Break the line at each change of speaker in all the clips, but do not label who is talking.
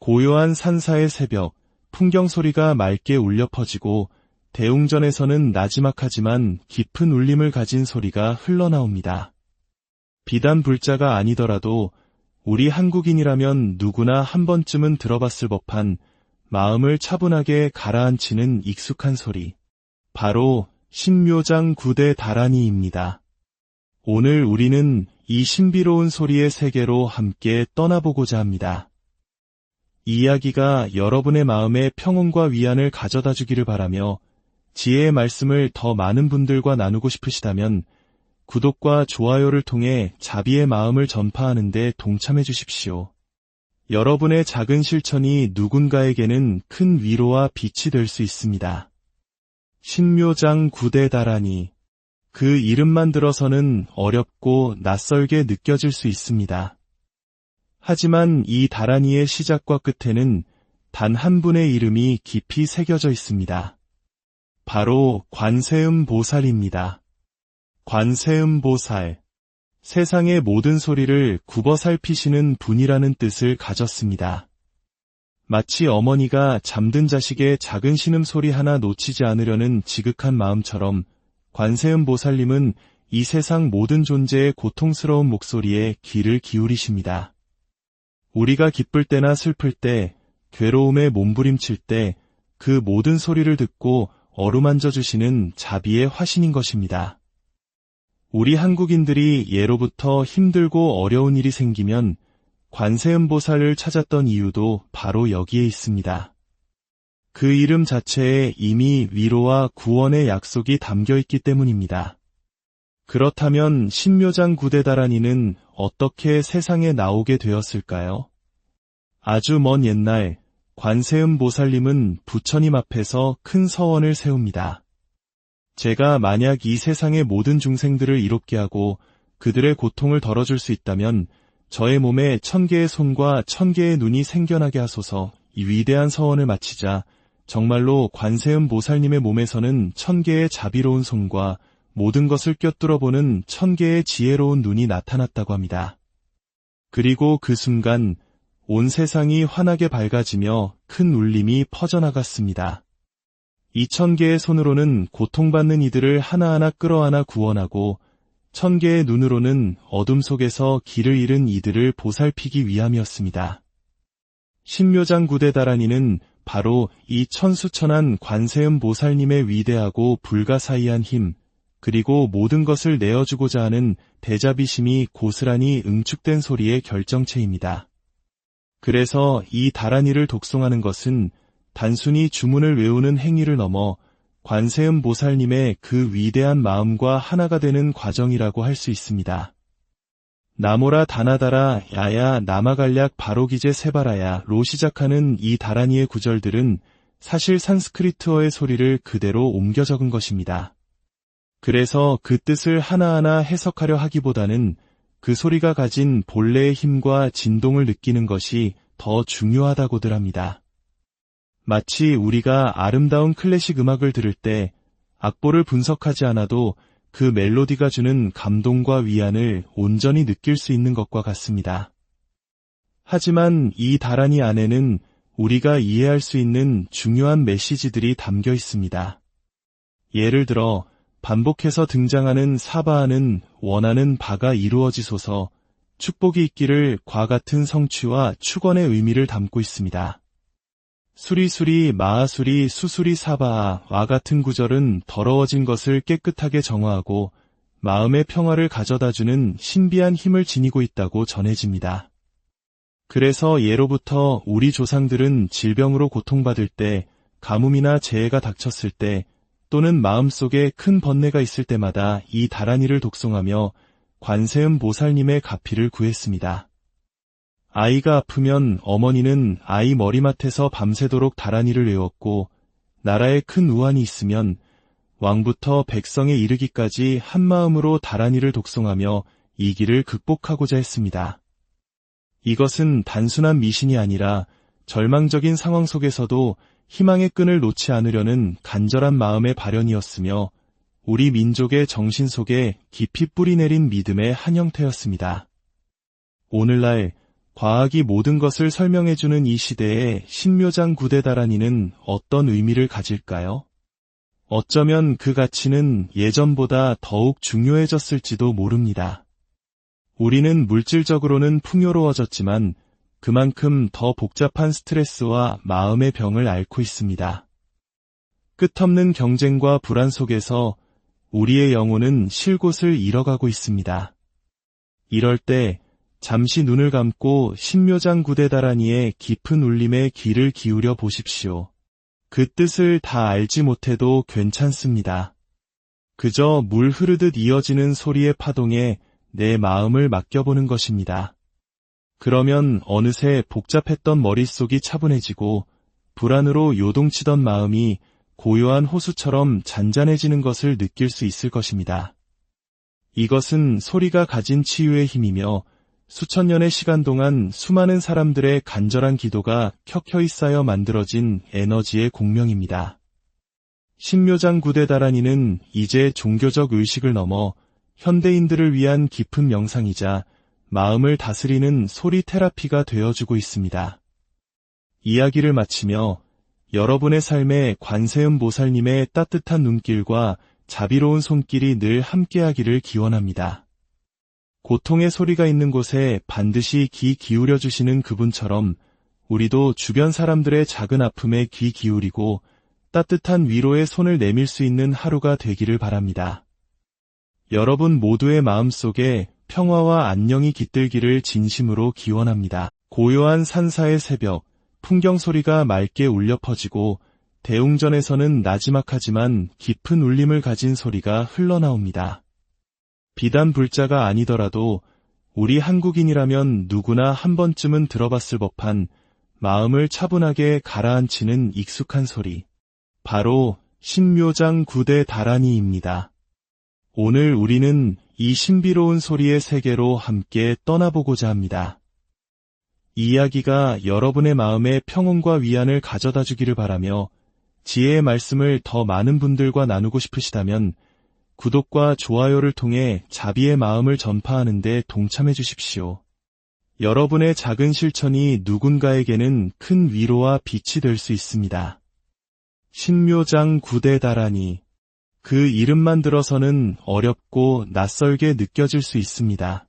고요한 산사의 새벽, 풍경 소리가 맑게 울려 퍼지고 대웅전에서는 나지막하지만 깊은 울림을 가진 소리가 흘러나옵니다. 비단 불자가 아니더라도 우리 한국인이라면 누구나 한 번쯤은 들어봤을 법한 마음을 차분하게 가라앉히는 익숙한 소리. 바로 신묘장 구대 다라니입니다. 오늘 우리는 이 신비로운 소리의 세계로 함께 떠나보고자 합니다. 이 이야기가 여러분의 마음에 평온과 위안을 가져다 주기를 바라며 지혜의 말씀을 더 많은 분들과 나누고 싶으시다면 구독과 좋아요를 통해 자비의 마음을 전파하는 데 동참해 주십시오. 여러분의 작은 실천이 누군가에게는 큰 위로와 빛이 될 수 있습니다. 신묘장 구대 다라니. 그 이름만 들어서는 어렵고 낯설게 느껴질 수 있습니다. 하지만 이 다라니의 시작과 끝에는 단 한 분의 이름이 깊이 새겨져 있습니다. 바로 관세음 보살입니다. 관세음 보살. 세상의 모든 소리를 굽어 살피시는 분이라는 뜻을 가졌습니다. 마치 어머니가 잠든 자식의 작은 신음소리 하나 놓치지 않으려는 지극한 마음처럼 관세음 보살님은 이 세상 모든 존재의 고통스러운 목소리에 귀를 기울이십니다. 우리가 기쁠 때나 슬플 때, 괴로움에 몸부림칠 때 그 모든 소리를 듣고 어루만져 주시는 자비의 화신인 것입니다. 우리 한국인들이 예로부터 힘들고 어려운 일이 생기면 관세음 보살을 찾았던 이유도 바로 여기에 있습니다. 그 이름 자체에 이미 위로와 구원의 약속이 담겨 있기 때문입니다. 그렇다면 신묘장 구대 다라니는 어떻게 세상에 나오게 되었을까요? 아주 먼 옛날 관세음 보살님은 부처님 앞에서 큰 서원을 세웁니다. 제가 만약 이 세상의 모든 중생들을 이롭게 하고 그들의 고통을 덜어줄 수 있다면 저의 몸에 1000개의 손과 1000개의 눈이 생겨나게 하소서. 이 위대한 서원을 마치자 정말로 관세음 보살님의 몸에서는 1000개의 자비로운 손과 모든 것을 꿰뚫어보는 1000개의 지혜로운 눈이 나타났다고 합니다. 그리고 그 순간 온 세상이 환하게 밝아지며 큰 울림이 퍼져나갔습니다. 이 1000개의 손으로는 고통받는 이들을 하나하나 끌어안아 구원하고 1000개의 눈으로는 어둠 속에서 길을 잃은 이들을 보살피기 위함이었습니다. 신묘장 구대 다라니는 바로 이 천수천한 관세음 보살님의 위대하고 불가사의한 힘, 그리고 모든 것을 내어주고자 하는 대자비심이 고스란히 응축된 소리의 결정체입니다. 그래서 이 다라니를 독송하는 것은 단순히 주문을 외우는 행위를 넘어 관세음 보살님의 그 위대한 마음과 하나가 되는 과정이라고 할 수 있습니다. 나모라 다나다라 야야 나마갈약 바로기제 세바라야로 시작하는 이 다라니의 구절들은 사실 산스크리트어의 소리를 그대로 옮겨 적은 것입니다. 그래서 그 뜻을 하나하나 해석하려 하기보다는 그 소리가 가진 본래의 힘과 진동을 느끼는 것이 더 중요하다고들 합니다. 마치 우리가 아름다운 클래식 음악을 들을 때 악보를 분석하지 않아도 그 멜로디가 주는 감동과 위안을 온전히 느낄 수 있는 것과 같습니다. 하지만 이 다라니 안에는 우리가 이해할 수 있는 중요한 메시지들이 담겨 있습니다. 예를 들어 반복해서 등장하는 사바하는 원하는 바가 이루어지소서, 축복이 있기를 과 같은 성취와 축원의 의미를 담고 있습니다. 수리수리 마하수리 수수리 사바하와 같은 구절은 더러워진 것을 깨끗하게 정화하고 마음의 평화를 가져다주는 신비한 힘을 지니고 있다고 전해집니다. 그래서 예로부터 우리 조상들은 질병으로 고통받을 때, 가뭄이나 재해가 닥쳤을 때, 또는 마음속에 큰 번뇌가 있을 때마다 이 다라니를 독송하며 관세음 보살님의 가피를 구했습니다. 아이가 아프면 어머니는 아이 머리맡에서 밤새도록 다라니를 외웠고, 나라에 큰 우환이 있으면 왕부터 백성에 이르기까지 한마음으로 다라니를 독송하며 이 길을 극복하고자 했습니다. 이것은 단순한 미신이 아니라 절망적인 상황 속에서도 희망의 끈을 놓지 않으려는 간절한 마음의 발현이었으며 우리 민족의 정신 속에 깊이 뿌리내린 믿음의 한 형태였습니다. 오늘날 과학이 모든 것을 설명해주는 이 시대에 신묘장 구대다라니는 어떤 의미를 가질까요? 어쩌면 그 가치는 예전보다 더욱 중요해졌을지도 모릅니다. 우리는 물질적으로는 풍요로워졌지만 그만큼 더 복잡한 스트레스와 마음의 병을 앓고 있습니다. 끝없는 경쟁과 불안 속에서 우리의 영혼은 쉴 곳을 잃어가고 있습니다. 이럴 때 잠시 눈을 감고 신묘장 구대다라니의 깊은 울림에 귀를 기울여 보십시오. 그 뜻을 다 알지 못해도 괜찮습니다. 그저 물 흐르듯 이어지는 소리의 파동에 내 마음을 맡겨보는 것입니다. 그러면 어느새 복잡했던 머릿속이 차분해지고 불안으로 요동치던 마음이 고요한 호수처럼 잔잔해지는 것을 느낄 수 있을 것입니다. 이것은 소리가 가진 치유의 힘이며 수천 년의 시간 동안 수많은 사람들의 간절한 기도가 켜켜이 쌓여 만들어진 에너지의 공명입니다. 신묘장 구대다라니는 이제 종교적 의식을 넘어 현대인들을 위한 깊은 명상이자 마음을 다스리는 소리 테라피가 되어주고 있습니다. 이야기를 마치며 여러분의 삶에 관세음 보살님의 따뜻한 눈길과 자비로운 손길이 늘 함께하기를 기원합니다. 고통의 소리가 있는 곳에 반드시 귀 기울여 주시는 그분처럼 우리도 주변 사람들의 작은 아픔에 귀 기울이고 따뜻한 위로의 손을 내밀 수 있는 하루가 되기를 바랍니다. 여러분 모두의 마음속에 평화와 안녕이 깃들기를 진심으로 기원합니다. 고요한 산사의 새벽, 풍경 소리가 맑게 울려 퍼지고 대웅전에서는 나지막하지만 깊은 울림을 가진 소리가 흘러나옵니다. 비단 불자가 아니더라도 우리 한국인이라면 누구나 한 번쯤은 들어봤을 법한 마음을 차분하게 가라앉히는 익숙한 소리. 바로 신묘장 구대다라니입니다. 오늘 우리는 이 신비로운 소리의 세계로 함께 떠나보고자 합니다. 이 이야기가 여러분의 마음에 평온과 위안을 가져다 주기를 바라며 지혜의 말씀을 더 많은 분들과 나누고 싶으시다면 구독과 좋아요를 통해 자비의 마음을 전파하는 데 동참해 주십시오. 여러분의 작은 실천이 누군가에게는 큰 위로와 빛이 될 수 있습니다. 신묘장 구대다라니. 그 이름만 들어서는 어렵고 낯설게 느껴질 수 있습니다.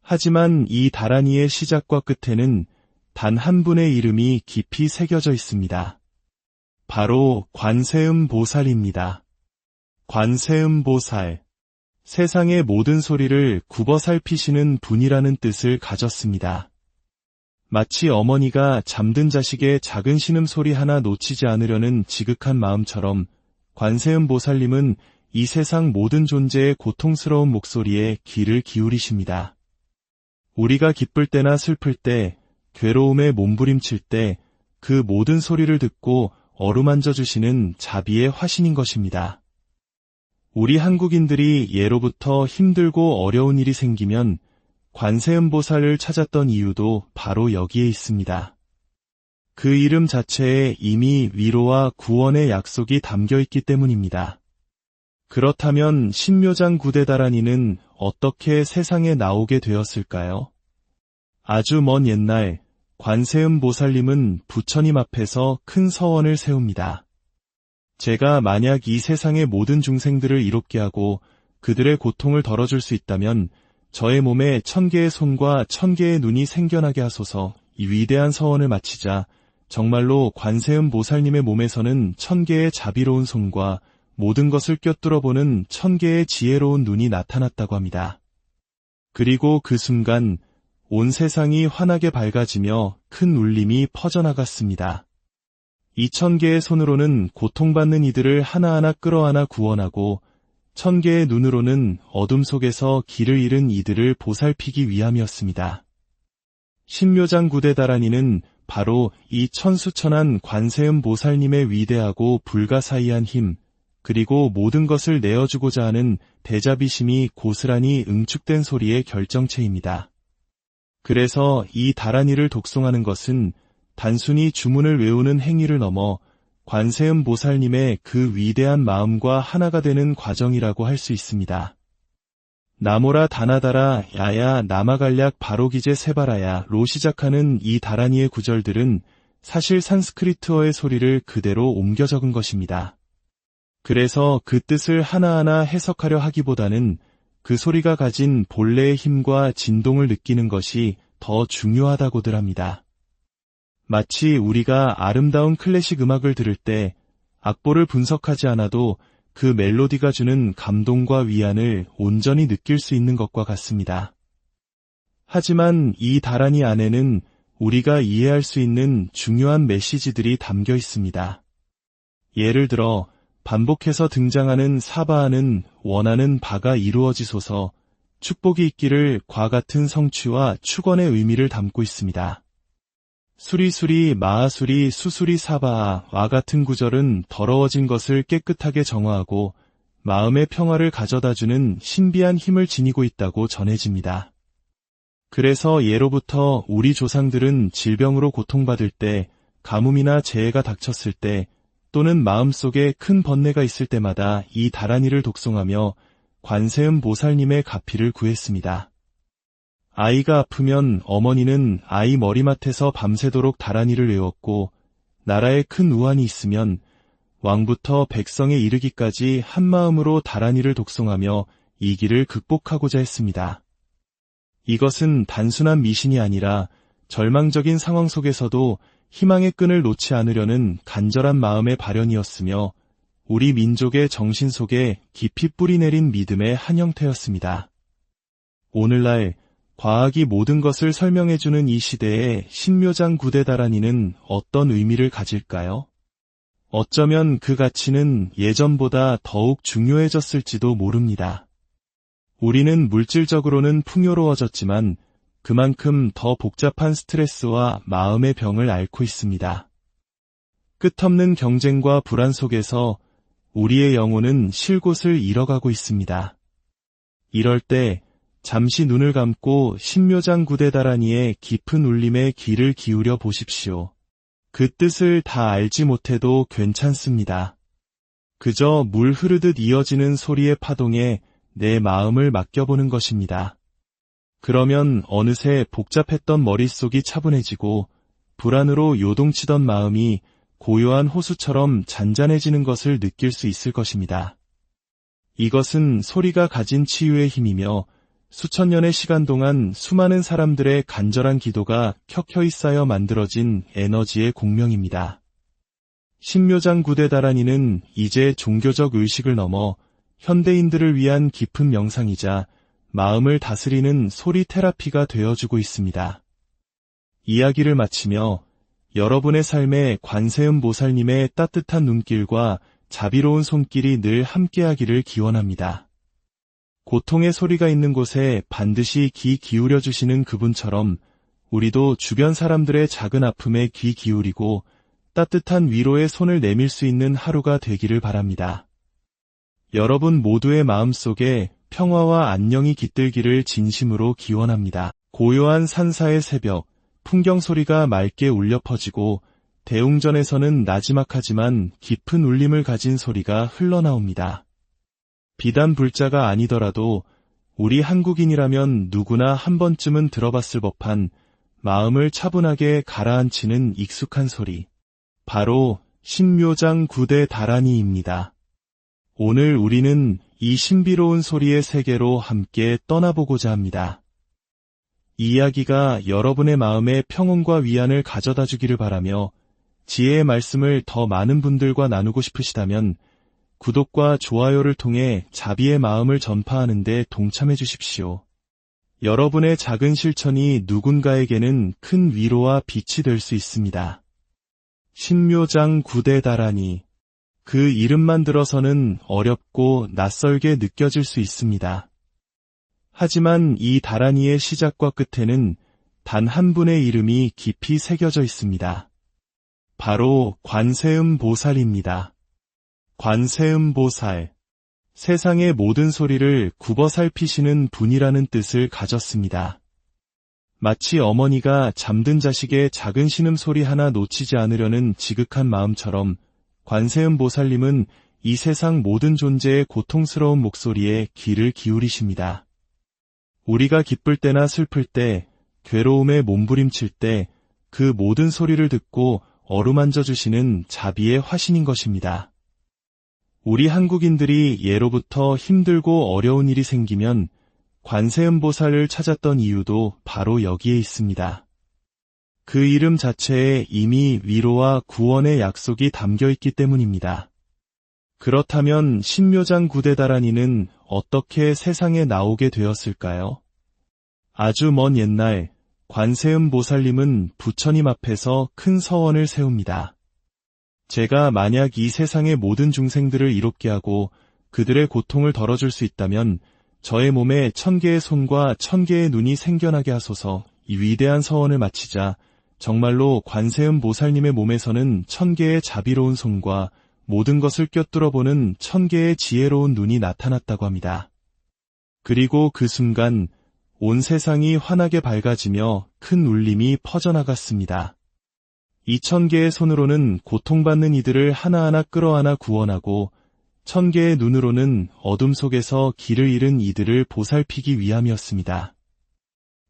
하지만 이 다라니의 시작과 끝에는 단 한 분의 이름이 깊이 새겨져 있습니다. 바로 관세음 보살입니다. 관세음 보살. 세상의 모든 소리를 굽어 살피시는 분이라는 뜻을 가졌습니다. 마치 어머니가 잠든 자식의 작은 신음소리 하나 놓치지 않으려는 지극한 마음처럼 관세음 보살님은 이 세상 모든 존재의 고통스러운 목소리에 귀를 기울이십니다. 우리가 기쁠 때나 슬플 때, 괴로움에 몸부림칠 때 그 모든 소리를 듣고 어루만져 주시는 자비의 화신인 것입니다. 우리 한국인들이 예로부터 힘들고 어려운 일이 생기면 관세음 보살을 찾았던 이유도 바로 여기에 있습니다. 그 이름 자체에 이미 위로와 구원의 약속이 담겨 있기 때문입니다. 그렇다면 신묘장 구대다라니는 어떻게 세상에 나오게 되었을까요? 아주 먼 옛날 관세음 보살님은 부처님 앞에서 큰 서원을 세웁니다. 제가 만약 이 세상의 모든 중생들을 이롭게 하고 그들의 고통을 덜어줄 수 있다면 저의 몸에 1000개의 손과 1000개의 눈이 생겨나게 하소서. 이 위대한 서원을 마치자 정말로 관세음 보살님의 몸에서는 1000개의 자비로운 손과 모든 것을 꿰뚫어보는 1000개의 지혜로운 눈이 나타났다고 합니다. 그리고 그 순간 온 세상이 환하게 밝아지며 큰 울림이 퍼져나갔습니다. 이 1000개의 손으로는 고통받는 이들을 하나하나 끌어안아 구원하고 1000개의 눈으로는 어둠 속에서 길을 잃은 이들을 보살피기 위함이었습니다. 신묘장 구대다라니는 바로 이 천수천한 관세음 보살님의 위대하고 불가사의한 힘, 그리고 모든 것을 내어주고자 하는 대자비심이 고스란히 응축된 소리의 결정체입니다. 그래서 이 다라니를 독송하는 것은 단순히 주문을 외우는 행위를 넘어 관세음 보살님의 그 위대한 마음과 하나가 되는 과정이라고 할 수 있습니다. 나모라 다나다라 야야 나마갈약 바로기제 세바라야로 시작하는 이 다라니의 구절들은 사실 산스크리트어의 소리를 그대로 옮겨 적은 것입니다. 그래서 그 뜻을 하나하나 해석하려 하기보다는 그 소리가 가진 본래의 힘과 진동을 느끼는 것이 더 중요하다고들 합니다. 마치 우리가 아름다운 클래식 음악을 들을 때 악보를 분석하지 않아도 그 멜로디가 주는 감동과 위안을 온전히 느낄 수 있는 것과 같습니다. 하지만 이 다라니 안에는 우리가 이해할 수 있는 중요한 메시지들이 담겨 있습니다. 예를 들어 반복해서 등장하는 사바하는 원하는 바가 이루어지소서, 축복이 있기를 과 같은 성취와 축원의 의미를 담고 있습니다. 수리수리 마하수리 수수리 사바와 같은 구절은 더러워진 것을 깨끗하게 정화하고 마음의 평화를 가져다주는 신비한 힘을 지니고 있다고 전해집니다. 그래서 예로부터 우리 조상들은 질병으로 고통받을 때, 가뭄이나 재해가 닥쳤을 때, 또는 마음속에 큰 번뇌가 있을 때마다 이 다라니를 독송하며 관세음 보살님의 가피를 구했습니다. 아이가 아프면 어머니는 아이 머리맡에서 밤새도록 다라니를 외웠고, 나라에 큰 우환이 있으면 왕부터 백성에 이르기까지 한마음으로 다라니를 독송하며 이 길을 극복하고자 했습니다. 이것은 단순한 미신이 아니라 절망적인 상황 속에서도 희망의 끈을 놓지 않으려는 간절한 마음의 발현이었으며 우리 민족의 정신 속에 깊이 뿌리내린 믿음의 한 형태였습니다. 오늘날 과학이 모든 것을 설명해주는 이 시대에 신묘장 구대 다라니는 어떤 의미를 가질까요? 어쩌면 그 가치는 예전보다 더욱 중요해졌을지도 모릅니다. 우리는 물질적으로는 풍요로워졌지만 그만큼 더 복잡한 스트레스와 마음의 병을 앓고 있습니다. 끝없는 경쟁과 불안 속에서 우리의 영혼은 쉴 곳을 잃어가고 있습니다. 이럴 때 잠시 눈을 감고 신묘장 구대 다라니의 깊은 울림에 귀를 기울여 보십시오. 그 뜻을 다 알지 못해도 괜찮습니다. 그저 물 흐르듯 이어지는 소리의 파동에 내 마음을 맡겨보는 것입니다. 그러면 어느새 복잡했던 머릿속이 차분해지고 불안으로 요동치던 마음이 고요한 호수처럼 잔잔해지는 것을 느낄 수 있을 것입니다. 이것은 소리가 가진 치유의 힘이며 수천 년의 시간 동안 수많은 사람들의 간절한 기도가 켜켜이 쌓여 만들어진 에너지의 공명입니다. 신묘장 구대 다라니는 이제 종교적 의식을 넘어 현대인들을 위한 깊은 명상이자 마음을 다스리는 소리 테라피가 되어주고 있습니다. 이야기를 마치며 여러분의 삶에 관세음 보살님의 따뜻한 눈길과 자비로운 손길이 늘 함께하기를 기원합니다. 고통의 소리가 있는 곳에 반드시 귀 기울여 주시는 그분처럼 우리도 주변 사람들의 작은 아픔에 귀 기울이고 따뜻한 위로의 손을 내밀 수 있는 하루가 되기를 바랍니다. 여러분 모두의 마음속에 평화와 안녕이 깃들기를 진심으로 기원합니다. 고요한 산사의 새벽, 풍경 소리가 맑게 울려 퍼지고 대웅전에서는 나지막하지만 깊은 울림을 가진 소리가 흘러나옵니다. 비단 불자가 아니더라도 우리 한국인이라면 누구나 한 번쯤은 들어봤을 법한 마음을 차분하게 가라앉히는 익숙한 소리. 바로 신묘장 구대 다라니입니다. 오늘 우리는 이 신비로운 소리의 세계로 함께 떠나보고자 합니다. 이 이야기가 여러분의 마음에 평온과 위안을 가져다 주기를 바라며 지혜의 말씀을 더 많은 분들과 나누고 싶으시다면 구독과 좋아요를 통해 자비의 마음을 전파하는 데 동참해 주십시오. 여러분의 작은 실천이 누군가에게는 큰 위로와 빛이 될 수 있습니다. 신묘장 구대 다라니. 그 이름만 들어서는 어렵고 낯설게 느껴질 수 있습니다. 하지만 이 다라니의 시작과 끝에는 단 한 분의 이름이 깊이 새겨져 있습니다. 바로 관세음 보살입니다. 관세음 보살. 세상의 모든 소리를 굽어 살피시는 분이라는 뜻을 가졌습니다. 마치 어머니가 잠든 자식의 작은 신음소리 하나 놓치지 않으려는 지극한 마음처럼 관세음 보살님은 이 세상 모든 존재의 고통스러운 목소리에 귀를 기울이십니다. 우리가 기쁠 때나 슬플 때, 괴로움에 몸부림칠 때, 그 모든 소리를 듣고 어루만져 주시는 자비의 화신인 것입니다. 우리 한국인들이 예로부터 힘들고 어려운 일이 생기면 관세음보살을 찾았던 이유도 바로 여기에 있습니다. 그 이름 자체에 이미 위로와 구원의 약속이 담겨 있기 때문입니다. 그렇다면 신묘장 구데다라니는 어떻게 세상에 나오게 되었을까요? 아주 먼 옛날 관세음보살님은 부처님 앞에서 큰 서원을 세웁니다. 제가 만약 이 세상의 모든 중생들을 이롭게 하고 그들의 고통을 덜어줄 수 있다면 저의 몸에 1000개의 손과 1000개의 눈이 생겨나게 하소서. 이 위대한 서원을 마치자 정말로 관세음보살님의 몸에서는 1000개의 자비로운 손과 모든 것을 꿰뚫어보는 1000개의 지혜로운 눈이 나타났다고 합니다. 그리고 그 순간 온 세상이 환하게 밝아지며 큰 울림이 퍼져나갔습니다. 이 1000개의 손으로는 고통받는 이들을 하나하나 끌어안아 구원하고 1000개의 눈으로는 어둠 속에서 길을 잃은 이들을 보살피기 위함이었습니다.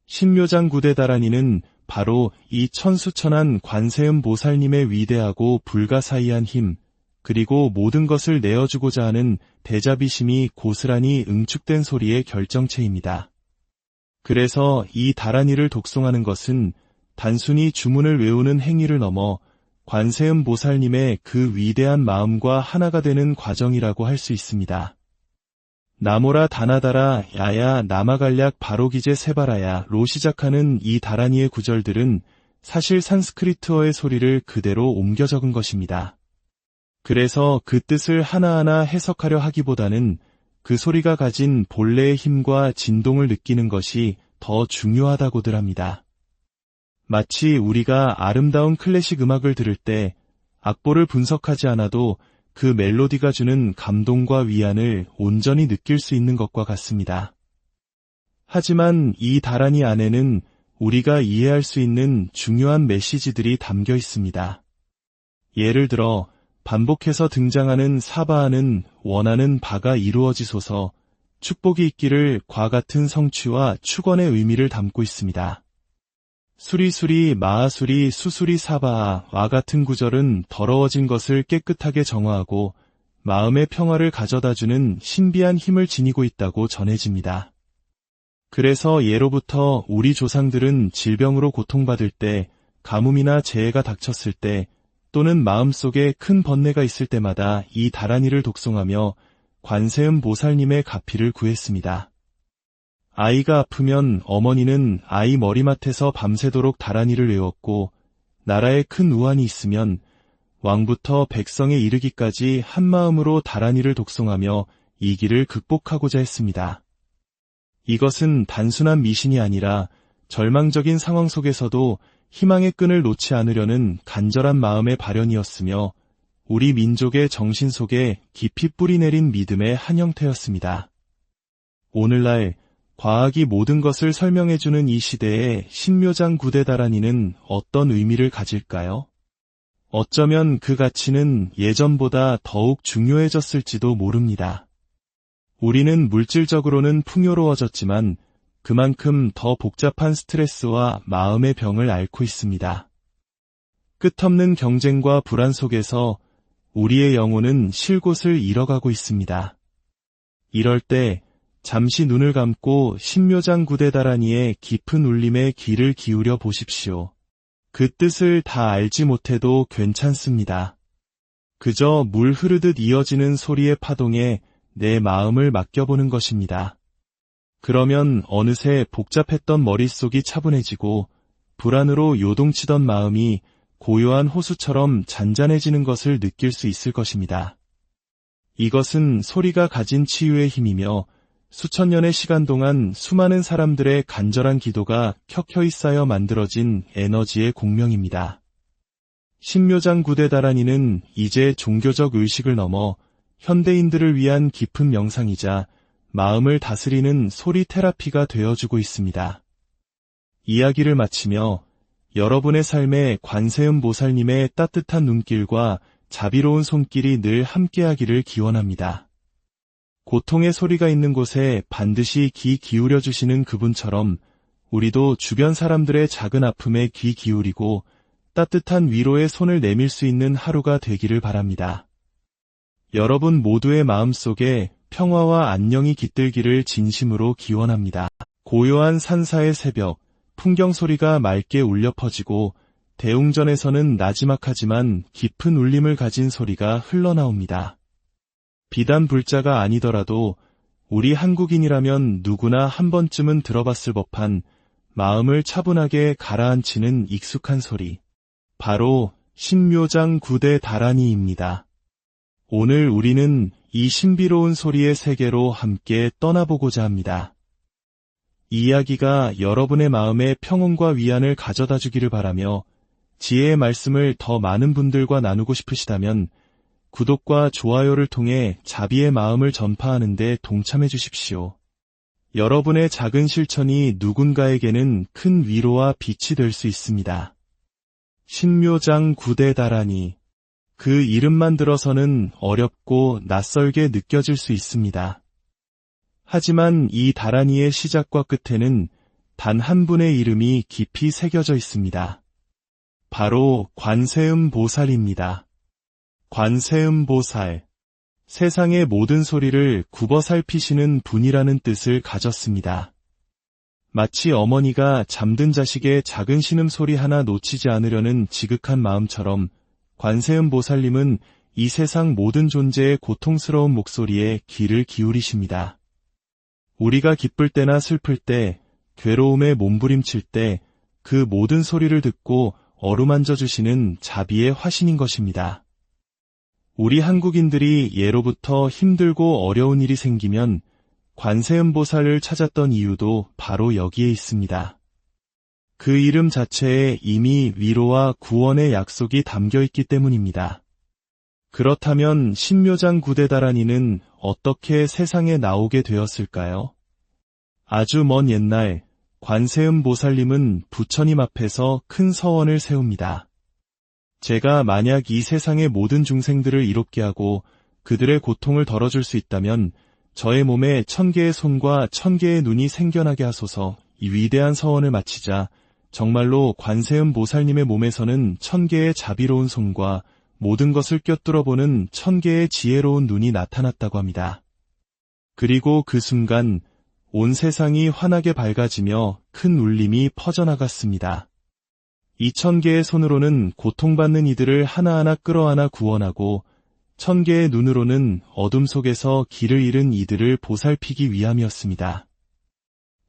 신묘장 구데다라니는 바로 이 천수천한 관세음보살님의 위대하고 불가사의한 힘, 그리고 모든 것을 내어주고자 하는 대자비심이 고스란히 응축된 소리의 결정체입니다. 그래서 이 다라니를 독송하는 것은 단순히 주문을 외우는 행위를 넘어 관세음보살님의 그 위대한 마음과 하나가 되는 과정이라고 할 수 있습니다. 나모라 다나다라 야야 나마갈약 바로기제 세바라야로 시작하는 이 다라니의 구절들은 사실 산스크리트어의 소리를 그대로 옮겨 적은 것입니다. 그래서 그 뜻을 하나하나 해석하려 하기보다는 그 소리가 가진 본래의 힘과 진동을 느끼는 것이 더 중요하다고들 합니다. 마치 우리가 아름다운 클래식 음악을 들을 때 악보를 분석하지 않아도 그 멜로디가 주는 감동과 위안을 온전히 느낄 수 있는 것과 같습니다. 하지만 이 다라니 안에는 우리가 이해할 수 있는 중요한 메시지들이 담겨 있습니다. 예를 들어 반복해서 등장하는 사바하는 원하는 바가 이루어지소서, 축복이 있기를 과 같은 성취와 축원의 의미를 담고 있습니다. 수리수리 마하수리 수수리 사바하와 같은 구절은 더러워진 것을 깨끗하게 정화하고 마음의 평화를 가져다주는 신비한 힘을 지니고 있다고 전해집니다. 그래서 예로부터 우리 조상들은 질병으로 고통받을 때, 가뭄이나 재해가 닥쳤을 때, 또는 마음속에 큰 번뇌가 있을 때마다 이 다라니를 독송하며 관세음보살님의 가피를 구했습니다. 아이가 아프면 어머니는 아이 머리맡에서 밤새도록 다라니를 외웠고, 나라에 큰 우환이 있으면 왕부터 백성에 이르기까지 한마음으로 다라니를 독송하며 이 길을 극복하고자 했습니다. 이것은 단순한 미신이 아니라 절망적인 상황 속에서도 희망의 끈을 놓지 않으려는 간절한 마음의 발현이었으며 우리 민족의 정신 속에 깊이 뿌리내린 믿음의 한 형태였습니다. 오늘날 과학이 모든 것을 설명해주는 이 시대에 신묘장 구데다라니는 어떤 의미를 가질까요? 어쩌면 그 가치는 예전보다 더욱 중요해졌을지도 모릅니다. 우리는 물질적으로는 풍요로워졌지만 그만큼 더 복잡한 스트레스와 마음의 병을 앓고 있습니다. 끝없는 경쟁과 불안 속에서 우리의 영혼은 쉴 곳을 잃어가고 있습니다. 이럴 때 잠시 눈을 감고 신묘장 구데다라니의 깊은 울림에 귀를 기울여 보십시오. 그 뜻을 다 알지 못해도 괜찮습니다. 그저 물 흐르듯 이어지는 소리의 파동에 내 마음을 맡겨보는 것입니다. 그러면 어느새 복잡했던 머릿속이 차분해지고 불안으로 요동치던 마음이 고요한 호수처럼 잔잔해지는 것을 느낄 수 있을 것입니다. 이것은 소리가 가진 치유의 힘이며 수천 년의 시간 동안 수많은 사람들의 간절한 기도가 켜켜이 쌓여 만들어진 에너지의 공명입니다. 신묘장 구데다라니는 이제 종교적 의식을 넘어 현대인들을 위한 깊은 명상이자 마음을 다스리는 소리 테라피가 되어주고 있습니다. 이야기를 마치며 여러분의 삶에 관세음보살님의 따뜻한 눈길과 자비로운 손길이 늘 함께하기를 기원합니다. 고통의 소리가 있는 곳에 반드시 귀 기울여 주시는 그분처럼 우리도 주변 사람들의 작은 아픔에 귀 기울이고 따뜻한 위로의 손을 내밀 수 있는 하루가 되기를 바랍니다. 여러분 모두의 마음속에 평화와 안녕이 깃들기를 진심으로 기원합니다. 고요한 산사의 새벽, 풍경 소리가 맑게 울려 퍼지고 대웅전에서는 나지막하지만 깊은 울림을 가진 소리가 흘러나옵니다. 비단 불자가 아니더라도 우리 한국인이라면 누구나 한 번쯤은 들어봤을 법한 마음을 차분하게 가라앉히는 익숙한 소리. 바로 신묘장 구대 다라니입니다. 오늘 우리는 이 신비로운 소리의 세계로 함께 떠나보고자 합니다. 이 이야기가 여러분의 마음에 평온과 위안을 가져다 주기를 바라며 지혜의 말씀을 더 많은 분들과 나누고 싶으시다면 구독과 좋아요를 통해 자비의 마음을 전파하는 데 동참해 주십시오. 여러분의 작은 실천이 누군가에게는 큰 위로와 빛이 될 수 있습니다. 신묘장 구대 다라니. 그 이름만 들어서는 어렵고 낯설게 느껴질 수 있습니다. 하지만 이 다라니의 시작과 끝에는 단 한 분의 이름이 깊이 새겨져 있습니다. 바로 관세음 보살입니다. 관세음 보살. 세상의 모든 소리를 굽어 살피시는 분이라는 뜻을 가졌습니다. 마치 어머니가 잠든 자식의 작은 신음소리 하나 놓치지 않으려는 지극한 마음처럼 관세음 보살님은 이 세상 모든 존재의 고통스러운 목소리에 귀를 기울이십니다. 우리가 기쁠 때나 슬플 때, 괴로움에 몸부림칠 때 그 모든 소리를 듣고 어루만져 주시는 자비의 화신인 것입니다. 우리 한국인들이 예로부터 힘들고 어려운 일이 생기면 관세음보살을 찾았던 이유도 바로 여기에 있습니다. 그 이름 자체에 이미 위로와 구원의 약속이 담겨 있기 때문입니다. 그렇다면 신묘장 구대다라니는 어떻게 세상에 나오게 되었을까요? 아주 먼 옛날 관세음보살님은 부처님 앞에서 큰 서원을 세웁니다. 제가 만약 이 세상의 모든 중생들을 이롭게 하고 그들의 고통을 덜어줄 수 있다면 저의 몸에 1000개의 손과 1000개의 눈이 생겨나게 하소서. 이 위대한 서원을 마치자 정말로 관세음 보살님의 몸에서는 1000개의 자비로운 손과 모든 것을 꿰뚫어보는 1000개의 지혜로운 눈이 나타났다고 합니다. 그리고 그 순간 온 세상이 환하게 밝아지며 큰 울림이 퍼져나갔습니다. 2000개의 손으로는 고통받는 이들을 하나하나 끌어안아 구원하고 1000개의 눈으로는 어둠 속에서 길을 잃은 이들을 보살피기 위함이었습니다.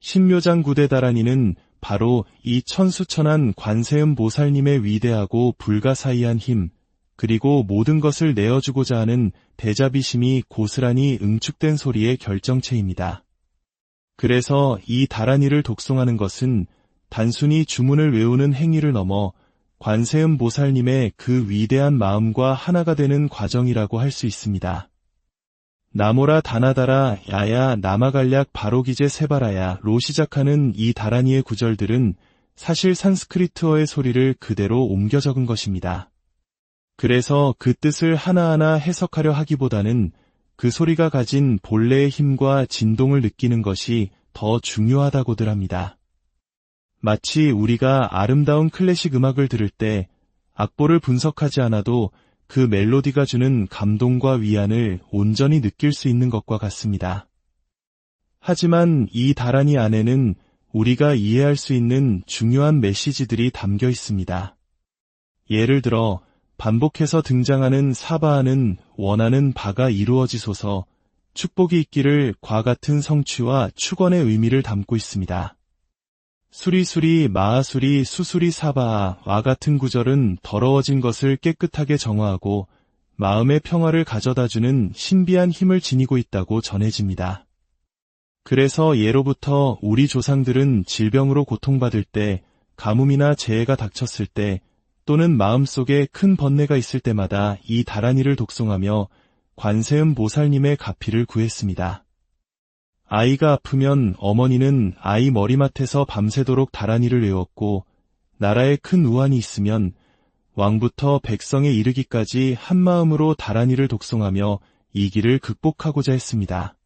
신묘장 구대다라니는 바로 이 천수천한 관세음 보살님의 위대하고 불가사의한 힘, 그리고 모든 것을 내어주고자 하는 대자비심이 고스란히 응축된 소리의 결정체입니다. 그래서 이 다라니를 독송하는 것은 단순히 주문을 외우는 행위를 넘어 관세음 보살님의 그 위대한 마음과 하나가 되는 과정이라고 할 수 있습니다. 나모라 다나다라 야야 나마갈약 바로기제 세바라야로 시작하는 이 다라니의 구절들은 사실 산스크리트어의 소리를 그대로 옮겨 적은 것입니다. 그래서 그 뜻을 하나하나 해석하려 하기보다는 그 소리가 가진 본래의 힘과 진동을 느끼는 것이 더 중요하다고들 합니다. 마치 우리가 아름다운 클래식 음악을 들을 때 악보를 분석하지 않아도 그 멜로디가 주는 감동과 위안을 온전히 느낄 수 있는 것과 같습니다. 하지만 이 다라니 안에는 우리가 이해할 수 있는 중요한 메시지들이 담겨 있습니다. 예를 들어 반복해서 등장하는 사바하는 원하는 바가 이루어지소서, 축복이 있기를 과 같은 성취와 축원의 의미를 담고 있습니다. 수리수리 마하수리 수수리 사바와 같은 구절은 더러워진 것을 깨끗하게 정화하고 마음의 평화를 가져다주는 신비한 힘을 지니고 있다고 전해집니다. 그래서 예로부터 우리 조상들은 질병으로 고통받을 때, 가뭄이나 재해가 닥쳤을 때, 또는 마음속에 큰 번뇌가 있을 때마다 이 다라니를 독송하며 관세음 보살님의 가피를 구했습니다. 아이가 아프면 어머니는 아이 머리맡에서 밤새도록 다라니를 외웠고, 나라에 큰 우환이 있으면 왕부터 백성에 이르기까지 한마음으로 다라니를 독송하며 이 길을 극복하고자 했습니다.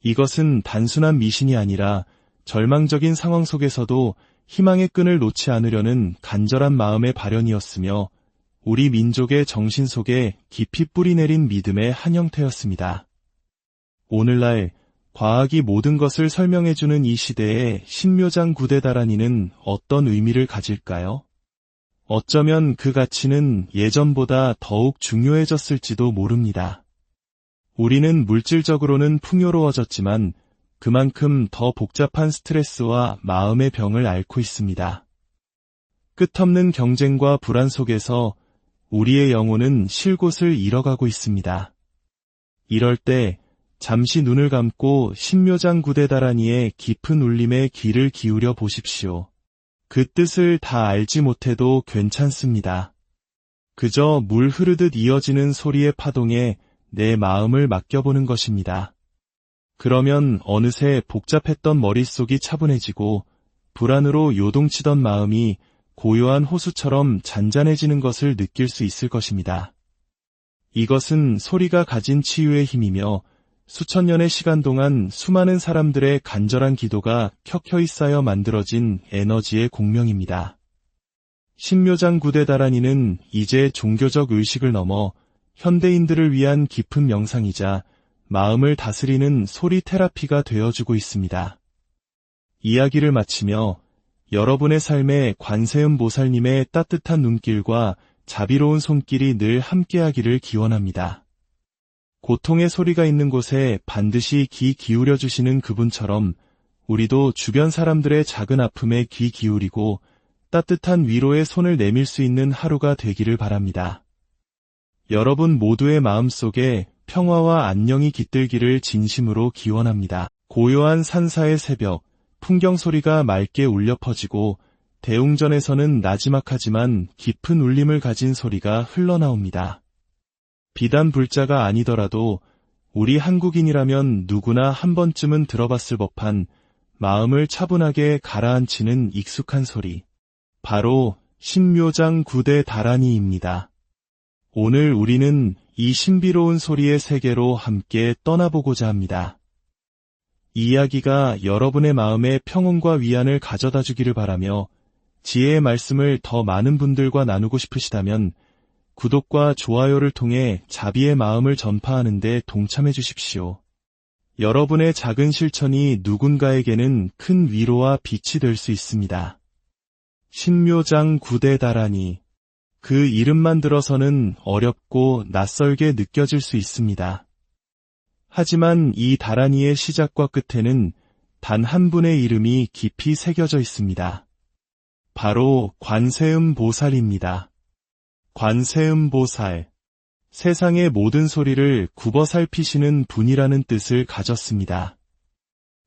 이것은 단순한 미신이 아니라 절망적인 상황 속에서도 희망의 끈을 놓지 않으려는 간절한 마음의 발현이었으며 우리 민족의 정신 속에 깊이 뿌리내린 믿음의 한 형태였습니다. 오늘날 과학이 모든 것을 설명해주는 이 시대에 신묘장 구대 다란이는 어떤 의미를 가질까요? 어쩌면 그 가치는 예전보다 더욱 중요해졌을지도 모릅니다. 우리는 물질적으로는 풍요로워졌지만 그만큼 더 복잡한 스트레스와 마음의 병을 앓고 있습니다. 끝없는 경쟁과 불안 속에서 우리의 영혼은 쉴 곳을 잃어가고 있습니다. 이럴 때 잠시 눈을 감고 신묘장 구대 다란이의 깊은 울림에 귀를 기울여 보십시오. 그 뜻을 다 알지 못해도 괜찮습니다. 그저 물 흐르듯 이어지는 소리의 파동에 내 마음을 맡겨보는 것입니다. 그러면 어느새 복잡했던 머릿속이 차분해지고 불안으로 요동치던 마음이 고요한 호수처럼 잔잔해지는 것을 느낄 수 있을 것입니다. 이것은 소리가 가진 치유의 힘이며 수천 년의 시간 동안 수많은 사람들의 간절한 기도가 켜켜이 쌓여 만들어진 에너지의 공명입니다. 신묘장 구대 다란이는 이제 종교적 의식을 넘어 현대인들을 위한 깊은 명상이자 마음을 다스리는 소리 테라피가 되어주고 있습니다. 이야기를 마치며 여러분의 삶에 관세음 보살님의 따뜻한 눈길과 자비로운 손길이 늘 함께하기를 기원합니다. 고통의 소리가 있는 곳에 반드시 귀 기울여 주시는 그분처럼 우리도 주변 사람들의 작은 아픔에 귀 기울이고 따뜻한 위로의 손을 내밀 수 있는 하루가 되기를 바랍니다. 여러분 모두의 마음속에 평화와 안녕이 깃들기를 진심으로 기원합니다. 고요한 산사의 새벽, 풍경 소리가 맑게 울려 퍼지고 대웅전에서는 나지막하지만 깊은 울림을 가진 소리가 흘러나옵니다. 비단 불자가 아니더라도 우리 한국인이라면 누구나 한 번쯤은 들어봤을 법한 마음을 차분하게 가라앉히는 익숙한 소리. 바로 신묘장 구대 다란이입니다. 오늘 우리는 이 신비로운 소리의 세계로 함께 떠나보고자 합니다. 이 이야기가 여러분의 마음에 평온과 위안을 가져다 주기를 바라며 지혜의 말씀을 더 많은 분들과 나누고 싶으시다면 구독과 좋아요를 통해 자비의 마음을 전파하는 데 동참해 주십시오. 여러분의 작은 실천이 누군가에게는 큰 위로와 빛이 될 수 있습니다. 신묘장 구대 다란이. 그 이름만 들어서는 어렵고 낯설게 느껴질 수 있습니다. 하지만 이 다란이의 시작과 끝에는 단 한 분의 이름이 깊이 새겨져 있습니다. 바로 관세음 보살입니다. 관세음 보살. 세상의 모든 소리를 굽어 살피시는 분이라는 뜻을 가졌습니다.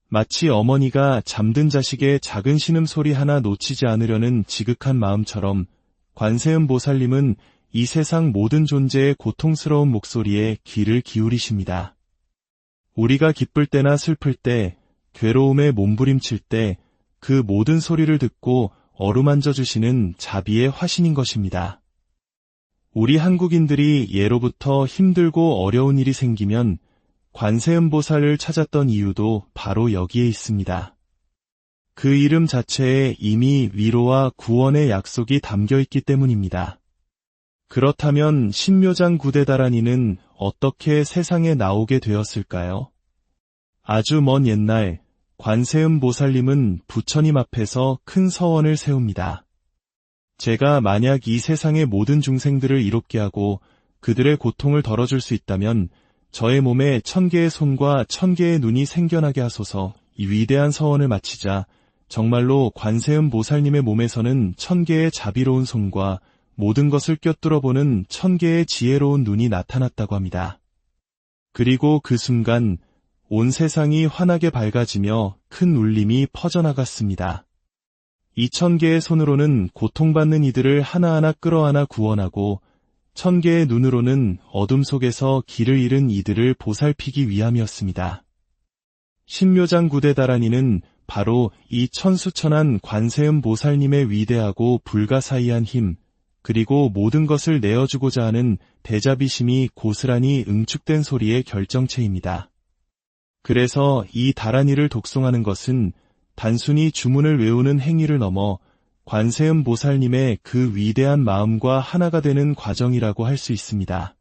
마치 어머니가 잠든 자식의 작은 신음소리 하나 놓치지 않으려는 지극한 마음처럼 관세음 보살님은 이 세상 모든 존재의 고통스러운 목소리에 귀를 기울이십니다. 우리가 기쁠 때나 슬플 때, 괴로움에 몸부림칠 때 그 모든 소리를 듣고 어루만져 주시는 자비의 화신인 것입니다. 우리 한국인들이 예로부터 힘들고 어려운 일이 생기면 관세음 보살을 찾았던 이유도 바로 여기에 있습니다. 그 이름 자체에 이미 위로와 구원의 약속이 담겨 있기 때문입니다. 그렇다면 신묘장 구대 다란이는 어떻게 세상에 나오게 되었을까요? 아주 먼 옛날 관세음 보살님은 부처님 앞에서 큰 서원을 세웁니다. 제가 만약 이 세상의 모든 중생들을 이롭게 하고 그들의 고통을 덜어줄 수 있다면 저의 몸에 1000개의 손과 1000개의 눈이 생겨나게 하소서. 이 위대한 서원을 마치자 정말로 관세음 보살님의 몸에서는 1000개의 자비로운 손과 모든 것을 꿰뚫어보는 1000개의 지혜로운 눈이 나타났다고 합니다. 그리고 그 순간 온 세상이 환하게 밝아지며 큰 울림이 퍼져나갔습니다. 2000개의 손으로는 고통받는 이들을 하나하나 끌어안아 구원하고 1000개의 눈으로는 어둠 속에서 길을 잃은 이들을 보살피기 위함이었습니다. 신묘장 구대 다란이는 바로 이 천수천한 관세음 보살님의 위대하고 불가사의한 힘, 그리고 모든 것을 내어주고자 하는 대자비심이 고스란히 응축된 소리의 결정체입니다. 그래서 이 다란이를 독송하는 것은 단순히 주문을 외우는 행위를 넘어 관세음 보살님의 그 위대한 마음과 하나가 되는 과정이라고 할 수 있습니다.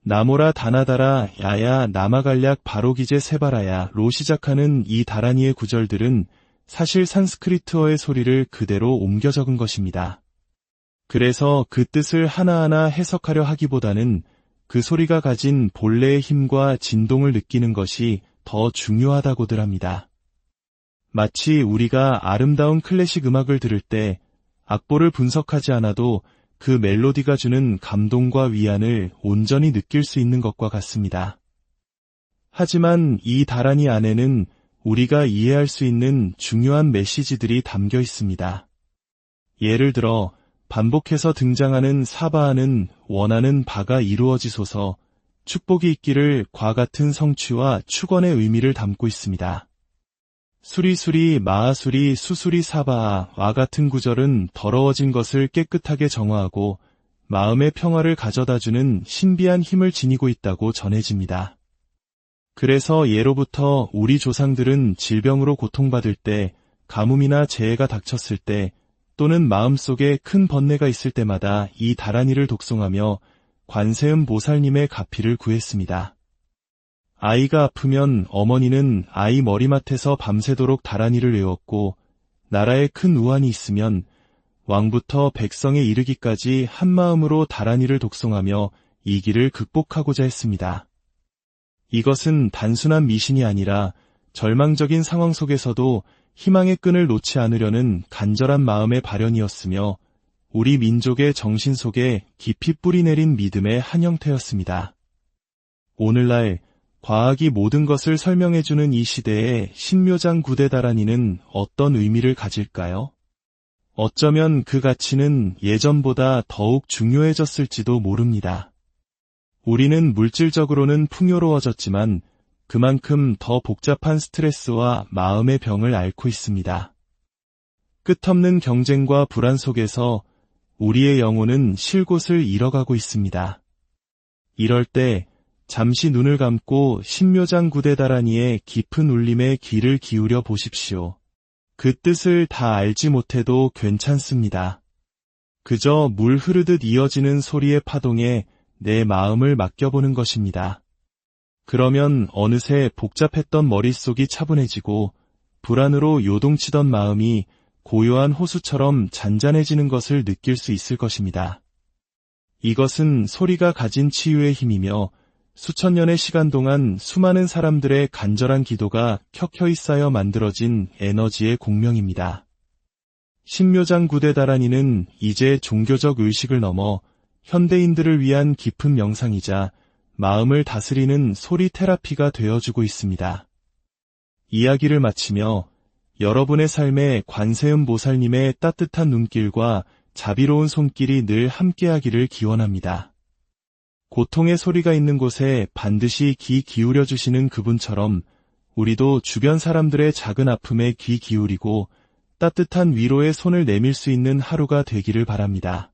나모라 다나다라 야야 나마갈약 바로기제 세바라야로 시작하는 이 다란이의 구절들은 사실 산스크리트어의 소리를 그대로 옮겨 적은 것입니다. 그래서 그 뜻을 하나하나 해석하려 하기보다는 그 소리가 가진 본래의 힘과 진동을 느끼는 것이 더 중요하다고들 합니다. 마치 우리가 아름다운 클래식 음악을 들을 때 악보를 분석하지 않아도 그 멜로디가 주는 감동과 위안을 온전히 느낄 수 있는 것과 같습니다. 하지만 이 다란이 안에는 우리가 이해할 수 있는 중요한 메시지들이 담겨 있습니다. 예를 들어 반복해서 등장하는 사바하는 원하는 바가 이루어지소서, 축복이 있기를 과 같은 성취와 축원의 의미를 담고 있습니다. 수리수리 마하수리 수수리 사바하와 같은 구절은 더러워진 것을 깨끗하게 정화하고 마음의 평화를 가져다주는 신비한 힘을 지니고 있다고 전해집니다. 그래서 예로부터 우리 조상들은 질병으로 고통받을 때, 가뭄이나 재해가 닥쳤을 때, 또는 마음속에 큰 번뇌가 있을 때마다 이 다란이를 독송하며 관세음 보살님의 가피를 구했습니다. 아이가 아프면 어머니는 아이 머리맡에서 밤새도록 다란이를 외웠고, 나라에 큰 우환이 있으면 왕부터 백성에 이르기까지 한마음으로 다란이를 독송하며 이 길을 극복하고자 했습니다. 이것은 단순한 미신이 아니라 절망적인 상황 속에서도 희망의 끈을 놓지 않으려는 간절한 마음의 발현이었으며 우리 민족의 정신 속에 깊이 뿌리내린 믿음의 한 형태였습니다. 오늘날 과학이 모든 것을 설명해주는 이 시대에 신묘장 구대 다란이는 어떤 의미를 가질까요? 어쩌면 그 가치는 예전보다 더욱 중요해졌을지도 모릅니다. 우리는 물질적으로는 풍요로워졌지만 그만큼 더 복잡한 스트레스와 마음의 병을 앓고 있습니다. 끝없는 경쟁과 불안 속에서 우리의 영혼은 쉴 곳을 잃어가고 있습니다. 이럴 때 잠시 눈을 감고 신묘장 구대 다란이의 깊은 울림에 귀를 기울여 보십시오. 그 뜻을 다 알지 못해도 괜찮습니다. 그저 물 흐르듯 이어지는 소리의 파동에 내 마음을 맡겨보는 것입니다. 그러면 어느새 복잡했던 머릿속이 차분해지고 불안으로 요동치던 마음이 고요한 호수처럼 잔잔해지는 것을 느낄 수 있을 것입니다. 이것은 소리가 가진 치유의 힘이며 수천 년의 시간 동안 수많은 사람들의 간절한 기도가 켜켜이 쌓여 만들어진 에너지의 공명입니다. 신묘장 구대 다란이는 이제 종교적 의식을 넘어 현대인들을 위한 깊은 명상이자 마음을 다스리는 소리 테라피가 되어주고 있습니다. 이야기를 마치며 여러분의 삶에 관세음 보살님의 따뜻한 눈길과 자비로운 손길이 늘 함께하기를 기원합니다. 고통의 소리가 있는 곳에 반드시 귀 기울여주시는 그분처럼 우리도 주변 사람들의 작은 아픔에 귀 기울이고 따뜻한 위로의 손을 내밀 수 있는 하루가 되기를 바랍니다.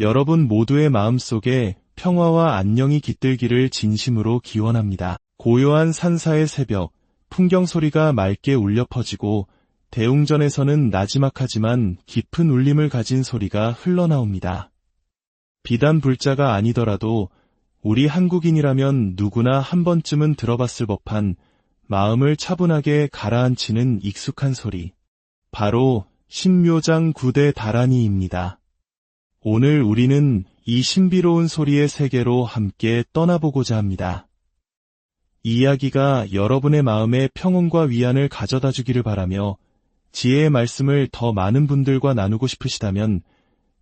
여러분 모두의 마음속에 평화와 안녕이 깃들기를 진심으로 기원합니다. 고요한 산사의 새벽, 풍경 소리가 맑게 울려 퍼지고 대웅전에서는 나지막하지만 깊은 울림을 가진 소리가 흘러나옵니다. 비단 불자가 아니더라도 우리 한국인이라면 누구나 한 번쯤은 들어봤을 법한 마음을 차분하게 가라앉히는 익숙한 소리. 바로 신묘장 구대 다란이입니다. 오늘 우리는 이 신비로운 소리의 세계로 함께 떠나보고자 합니다. 이 이야기가 여러분의 마음에 평온과 위안을 가져다 주기를 바라며 지혜의 말씀을 더 많은 분들과 나누고 싶으시다면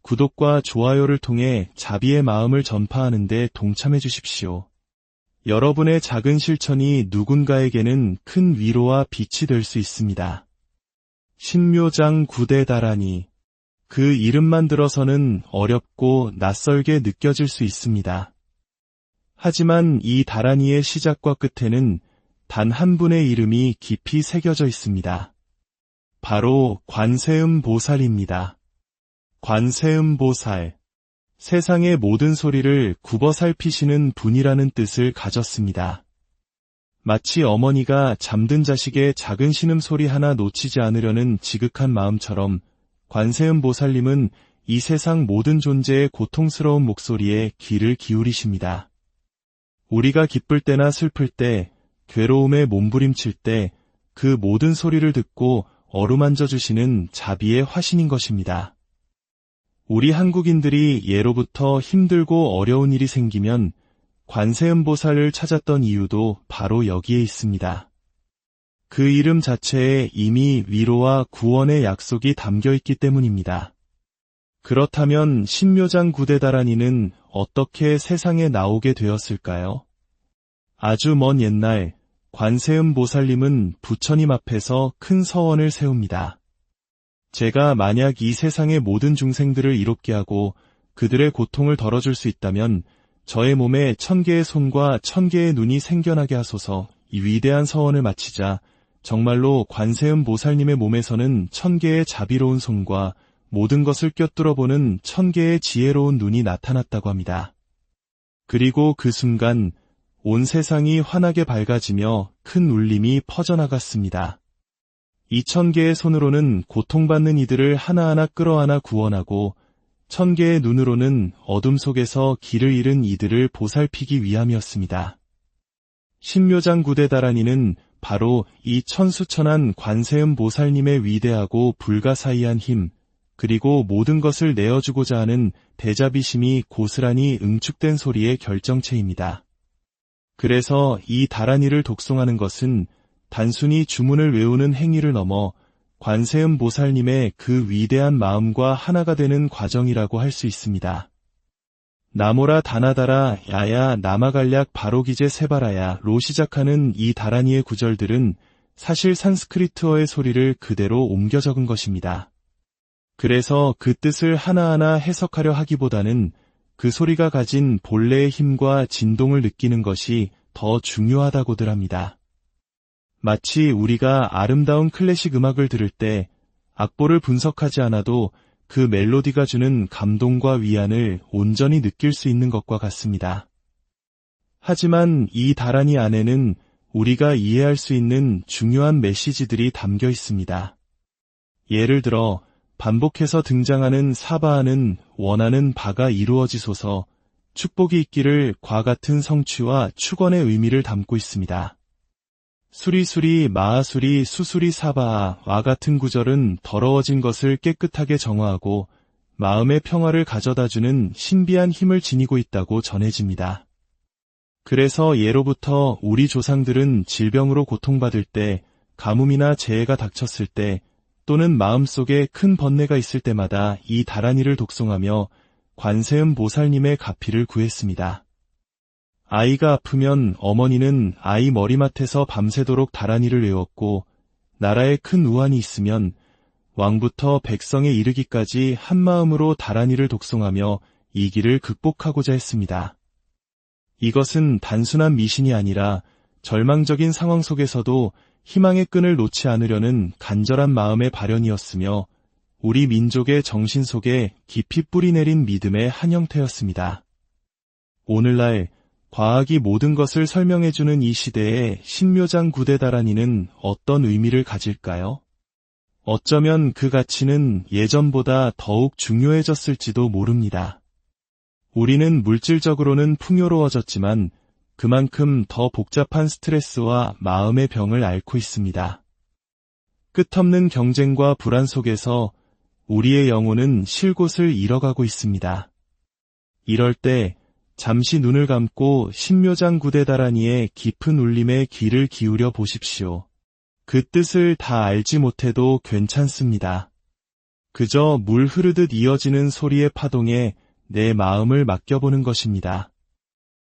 구독과 좋아요를 통해 자비의 마음을 전파하는 데 동참해 주십시오. 여러분의 작은 실천이 누군가에게는 큰 위로와 빛이 될 수 있습니다. 신묘장 구대 다란이. 그 이름만 들어서는 어렵고 낯설게 느껴질 수 있습니다. 하지만 이 다란이의 시작과 끝에는 단 한 분의 이름이 깊이 새겨져 있습니다. 바로 관세음 보살입니다. 관세음 보살. 세상의 모든 소리를 굽어 살피시는 분이라는 뜻을 가졌습니다. 마치 어머니가 잠든 자식의 작은 신음소리 하나 놓치지 않으려는 지극한 마음처럼 관세음 보살님은 이 세상 모든 존재의 고통스러운 목소리에 귀를 기울이십니다. 우리가 기쁠 때나 슬플 때, 괴로움에 몸부림칠 때 그 모든 소리를 듣고 어루만져 주시는 자비의 화신인 것입니다. 우리 한국인들이 예로부터 힘들고 어려운 일이 생기면 관세음보살을 찾았던 이유도 바로 여기에 있습니다. 그 이름 자체에 이미 위로와 구원의 약속이 담겨 있기 때문입니다. 그렇다면 신묘장 구대다라니는 어떻게 세상에 나오게 되었을까요? 아주 먼 옛날 관세음 보살님은 부처님 앞에서 큰 서원을 세웁니다. 제가 만약 이 세상의 모든 중생들을 이롭게 하고 그들의 고통을 덜어줄 수 있다면 저의 몸에 1000개의 손과 1000개의 눈이 생겨나게 하소서. 이 위대한 서원을 마치자 정말로 관세음 보살님의 몸에서는 1000개의 자비로운 손과 모든 것을 꿰뚫어보는 1000개의 지혜로운 눈이 나타났다고 합니다. 그리고 그 순간 온 세상이 환하게 밝아지며 큰 울림이 퍼져나갔습니다. 이 1000개의 손으로는 고통받는 이들을 하나하나 끌어안아 구원하고 1000개의 눈으로는 어둠 속에서 길을 잃은 이들을 보살피기 위함이었습니다. 신묘장 구대다라니는 바로 이 천수천한 관세음 보살님의 위대하고 불가사의한 힘, 그리고 모든 것을 내어주고자 하는 대자비심이 고스란히 응축된 소리의 결정체입니다. 그래서 이 다라니를 독송하는 것은 단순히 주문을 외우는 행위를 넘어 관세음 보살님의 그 위대한 마음과 하나가 되는 과정이라고 할 수 있습니다. 나모라 다나다라 야야 나마갈약 바로기제 세바라야로 시작하는 이 다라니의 구절들은 사실 산스크리트어의 소리를 그대로 옮겨 적은 것입니다. 그래서 그 뜻을 하나하나 해석하려 하기보다는 그 소리가 가진 본래의 힘과 진동을 느끼는 것이 더 중요하다고들 합니다. 마치 우리가 아름다운 클래식 음악을 들을 때 악보를 분석하지 않아도 그 멜로디가 주는 감동과 위안을 온전히 느낄 수 있는 것과 같습니다. 하지만 이 다라니 안에는 우리가 이해할 수 있는 중요한 메시지들이 담겨 있습니다. 예를 들어 반복해서 등장하는 사바하는 원하는 바가 이루어지소서, 축복이 있기를 과 같은 성취와 축원의 의미를 담고 있습니다. 수리수리 마하수리 수수리 사바하와 같은 구절은 더러워진 것을 깨끗하게 정화하고 마음의 평화를 가져다주는 신비한 힘을 지니고 있다고 전해집니다. 그래서 예로부터 우리 조상들은 질병으로 고통받을 때, 가뭄이나 재해가 닥쳤을 때, 또는 마음속에 큰 번뇌가 있을 때마다 이 다라니를 독송하며 관세음 보살님의 가피를 구했습니다. 아이가 아프면 어머니는 아이 머리맡에서 밤새도록 다라니를 외웠고, 나라에 큰 우환이 있으면 왕부터 백성에 이르기까지 한마음으로 다라니를 독송하며 이 길을 극복하고자 했습니다. 이것은 단순한 미신이 아니라 절망적인 상황 속에서도 희망의 끈을 놓지 않으려는 간절한 마음의 발현이었으며 우리 민족의 정신 속에 깊이 뿌리내린 믿음의 한 형태였습니다. 오늘날 과학이 모든 것을 설명해주는 이 시대에 신묘장 구대다라니는 어떤 의미를 가질까요? 어쩌면 그 가치는 예전보다 더욱 중요해졌을지도 모릅니다. 우리는 물질적으로는 풍요로워졌지만 그만큼 더 복잡한 스트레스와 마음의 병을 앓고 있습니다. 끝없는 경쟁과 불안 속에서 우리의 영혼은 쉴 곳을 잃어가고 있습니다. 이럴 때 잠시 눈을 감고 신묘장 구대다라니의 깊은 울림에 귀를 기울여 보십시오. 그 뜻을 다 알지 못해도 괜찮습니다. 그저 물 흐르듯 이어지는 소리의 파동에 내 마음을 맡겨보는 것입니다.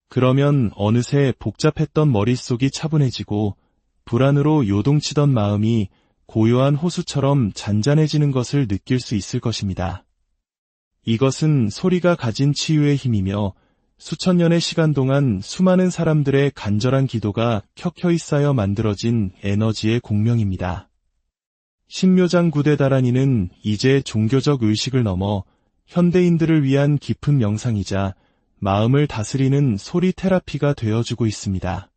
그러면 어느새 복잡했던 머릿속이 차분해지고 불안으로 요동치던 마음이 고요한 호수처럼 잔잔해지는 것을 느낄 수 있을 것입니다. 이것은 소리가 가진 치유의 힘이며 수천 년의 시간 동안 수많은 사람들의 간절한 기도가 켜켜이 쌓여 만들어진 에너지의 공명입니다. 신묘장 구대다라니는 이제 종교적 의식을 넘어 현대인들을 위한 깊은 명상이자 마음을 다스리는 소리 테라피가 되어주고 있습니다.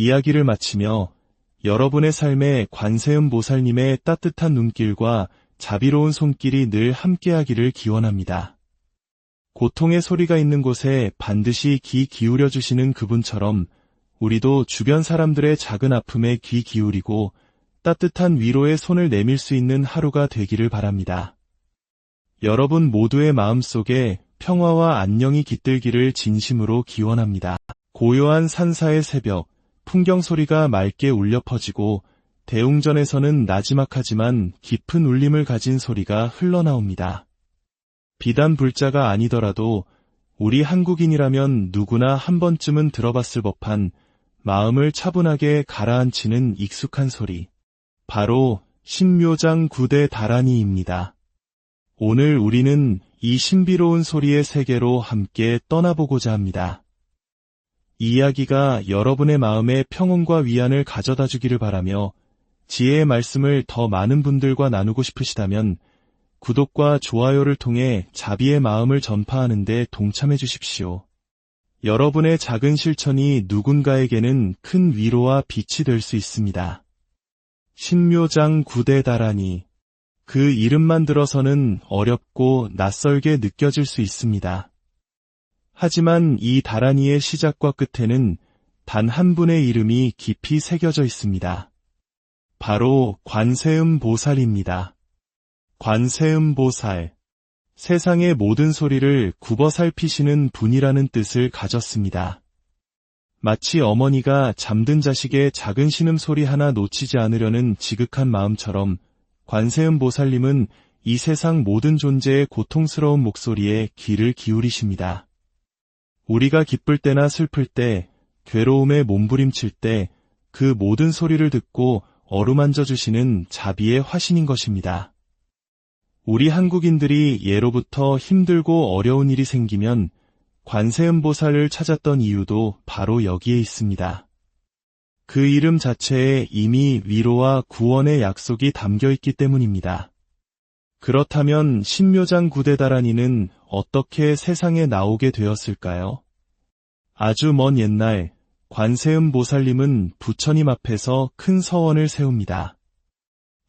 이야기를 마치며 여러분의 삶에 관세음 보살님의 따뜻한 눈길과 자비로운 손길이 늘 함께하기를 기원합니다. 고통의 소리가 있는 곳에 반드시 귀 기울여 주시는 그분처럼 우리도 주변 사람들의 작은 아픔에 귀 기울이고 따뜻한 위로의 손을 내밀 수 있는 하루가 되기를 바랍니다. 여러분 모두의 마음속에 평화와 안녕이 깃들기를 진심으로 기원합니다. 고요한 산사의 새벽, 풍경 소리가 맑게 울려 퍼지고 대웅전에서는 나지막하지만 깊은 울림을 가진 소리가 흘러나옵니다. 비단 불자가 아니더라도 우리 한국인이라면 누구나 한 번쯤은 들어봤을 법한 마음을 차분하게 가라앉히는 익숙한 소리. 바로 신묘장 구대 다라니입니다. 오늘 우리는 이 신비로운 소리의 세계로 함께 떠나보고자 합니다. 이 이야기가 여러분의 마음에 평온과 위안을 가져다 주기를 바라며 지혜의 말씀을 더 많은 분들과 나누고 싶으시다면 구독과 좋아요를 통해 자비의 마음을 전파하는 데 동참해 주십시오. 여러분의 작은 실천이 누군가에게는 큰 위로와 빛이 될 수 있습니다. 신묘장 구대다라니. 그 이름만 들어서는 어렵고 낯설게 느껴질 수 있습니다. 하지만 이 다라니의 시작과 끝에는 단 한 분의 이름이 깊이 새겨져 있습니다. 바로 관세음 보살입니다. 관세음 보살. 세상의 모든 소리를 굽어 살피시는 분이라는 뜻을 가졌습니다. 마치 어머니가 잠든 자식의 작은 신음소리 하나 놓치지 않으려는 지극한 마음처럼 관세음 보살님은 이 세상 모든 존재의 고통스러운 목소리에 귀를 기울이십니다. 우리가 기쁠 때나 슬플 때, 괴로움에 몸부림칠 때 그 모든 소리를 듣고 어루만져 주시는 자비의 화신인 것입니다. 우리 한국인들이 예로부터 힘들고 어려운 일이 생기면 관세음 보살을 찾았던 이유도 바로 여기에 있습니다. 그 이름 자체에 이미 위로와 구원의 약속이 담겨 있기 때문입니다. 그렇다면 신묘장 구대다라니는 어떻게 세상에 나오게 되었을까요? 아주 먼 옛날 관세음 보살님은 부처님 앞에서 큰 서원을 세웁니다.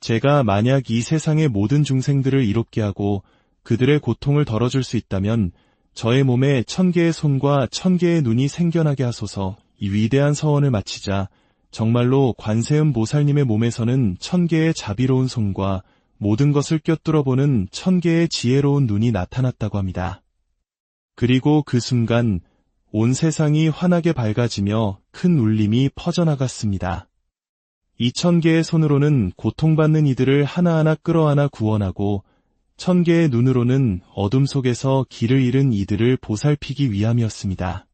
제가 만약 이 세상의 모든 중생들을 이롭게 하고 그들의 고통을 덜어줄 수 있다면 저의 몸에 1000개의 손과 1000개의 눈이 생겨나게 하소서. 이 위대한 서원을 마치자 정말로 관세음 보살님의 몸에서는 1000개의 자비로운 손과 모든 것을 꿰뚫어보는 1000개의 지혜로운 눈이 나타났다고 합니다. 그리고 그 순간 온 세상이 환하게 밝아지며 큰 울림이 퍼져나갔습니다. 2000개의 손으로는 고통받는 이들을 하나하나 끌어안아 구원하고 1000개의 눈으로는 어둠 속에서 길을 잃은 이들을 보살피기 위함이었습니다.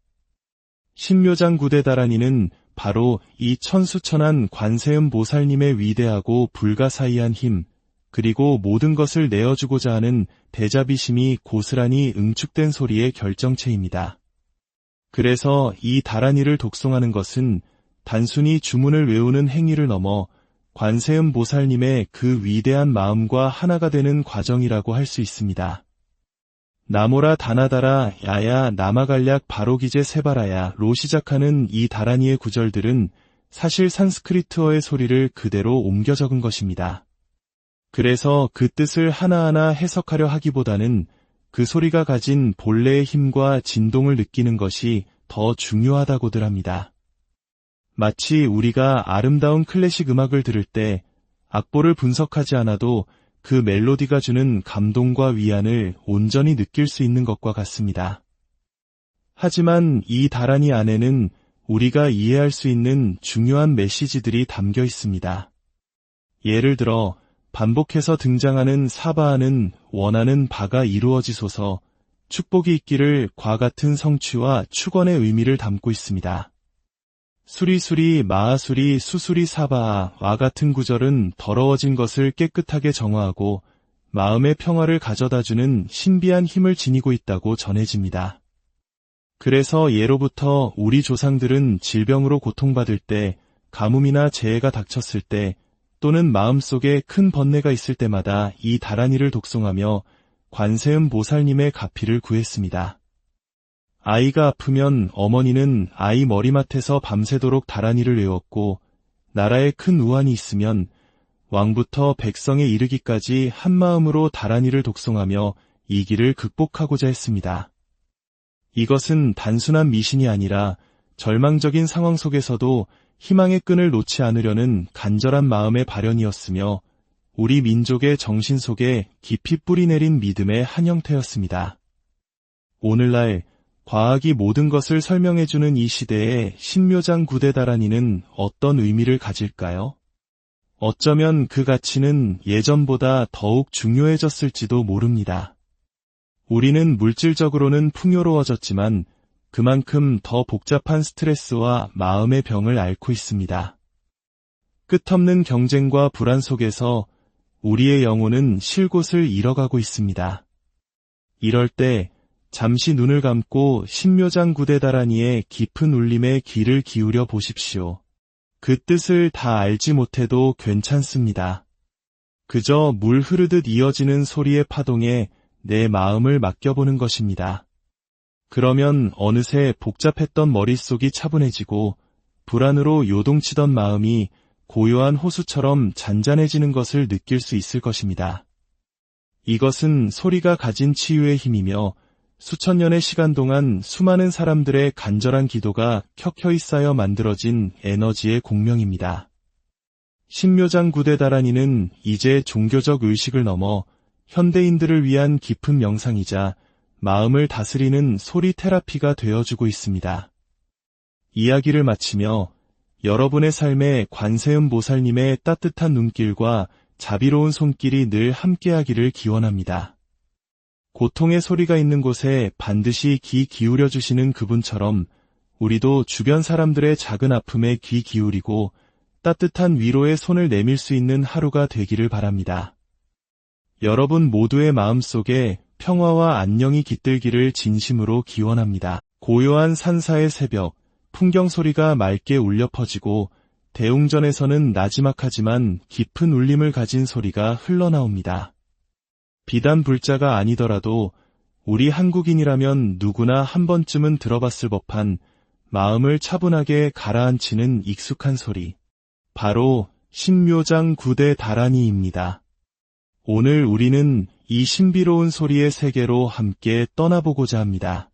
신묘장 구대다라니는 바로 이 천수천한 관세음 보살님의 위대하고 불가사의한 힘, 그리고 모든 것을 내어주고자 하는 대자비심이 고스란히 응축된 소리의 결정체입니다. 그래서 이 다라니를 독송하는 것은 단순히 주문을 외우는 행위를 넘어 관세음 보살님의 그 위대한 마음과 하나가 되는 과정이라고 할 수 있습니다. 나모라 다나다라 야야 나마갈약 바로기제 세바라야로 시작하는 이 다라니의 구절들은 사실 산스크리트어의 소리를 그대로 옮겨 적은 것입니다. 그래서 그 뜻을 하나하나 해석하려 하기보다는 그 소리가 가진 본래의 힘과 진동을 느끼는 것이 더 중요하다고들 합니다. 마치 우리가 아름다운 클래식 음악을 들을 때 악보를 분석하지 않아도 그 멜로디가 주는 감동과 위안을 온전히 느낄 수 있는 것과 같습니다. 하지만 이 다라니 안에는 우리가 이해할 수 있는 중요한 메시지들이 담겨 있습니다. 예를 들어 반복해서 등장하는 사바하는 원하는 바가 이루어지소서, 축복이 있기를 과 같은 성취와 축원의 의미를 담고 있습니다. 수리수리 마하수리 수수리 사바와 같은 구절은 더러워진 것을 깨끗하게 정화하고 마음의 평화를 가져다주는 신비한 힘을 지니고 있다고 전해집니다. 그래서 예로부터 우리 조상들은 질병으로 고통받을 때, 가뭄이나 재해가 닥쳤을 때, 또는 마음속에 큰 번뇌가 있을 때마다 이 다라니를 독송하며 관세음 보살님의 가피를 구했습니다. 아이가 아프면 어머니는 아이 머리맡에서 밤새도록 다란이를 외웠고, 나라에 큰 우환이 있으면 왕부터 백성에 이르기까지 한마음으로 다란이를 독송하며 이 길을 극복하고자 했습니다. 이것은 단순한 미신이 아니라 절망적인 상황 속에서도 희망의 끈을 놓지 않으려는 간절한 마음의 발현이었으며 우리 민족의 정신 속에 깊이 뿌리내린 믿음의 한 형태였습니다. 오늘날 과학이 모든 것을 설명해주는 이 시대에 신묘장 구대 다란이는 어떤 의미를 가질까요? 어쩌면 그 가치는 예전보다 더욱 중요해졌을지도 모릅니다. 우리는 물질적으로는 풍요로워졌지만 그만큼 더 복잡한 스트레스와 마음의 병을 앓고 있습니다. 끝없는 경쟁과 불안 속에서 우리의 영혼은 쉴 곳을 잃어가고 있습니다. 이럴 때 잠시 눈을 감고 신묘장 구대 다란이의 깊은 울림에 귀를 기울여 보십시오. 그 뜻을 다 알지 못해도 괜찮습니다. 그저 물 흐르듯 이어지는 소리의 파동에 내 마음을 맡겨보는 것입니다. 그러면 어느새 복잡했던 머릿속이 차분해지고 불안으로 요동치던 마음이 고요한 호수처럼 잔잔해지는 것을 느낄 수 있을 것입니다. 이것은 소리가 가진 치유의 힘이며 수천 년의 시간 동안 수많은 사람들의 간절한 기도가 켜켜이 쌓여 만들어진 에너지의 공명입니다. 신묘장 구대 다란이는 이제 종교적 의식을 넘어 현대인들을 위한 깊은 명상이자 마음을 다스리는 소리 테라피가 되어주고 있습니다. 이야기를 마치며 여러분의 삶에 관세음 보살님의 따뜻한 눈길과 자비로운 손길이 늘 함께하기를 기원합니다. 고통의 소리가 있는 곳에 반드시 귀 기울여 주시는 그분처럼 우리도 주변 사람들의 작은 아픔에 귀 기울이고 따뜻한 위로의 손을 내밀 수 있는 하루가 되기를 바랍니다. 여러분 모두의 마음속에 평화와 안녕이 깃들기를 진심으로 기원합니다. 고요한 산사의 새벽, 풍경 소리가 맑게 울려 퍼지고 대웅전에서는 나지막하지만 깊은 울림을 가진 소리가 흘러나옵니다. 비단 불자가 아니더라도 우리 한국인이라면 누구나 한 번쯤은 들어봤을 법한 마음을 차분하게 가라앉히는 익숙한 소리. 바로 신묘장 구대 다란이입니다. 오늘 우리는 이 신비로운 소리의 세계로 함께 떠나보고자 합니다.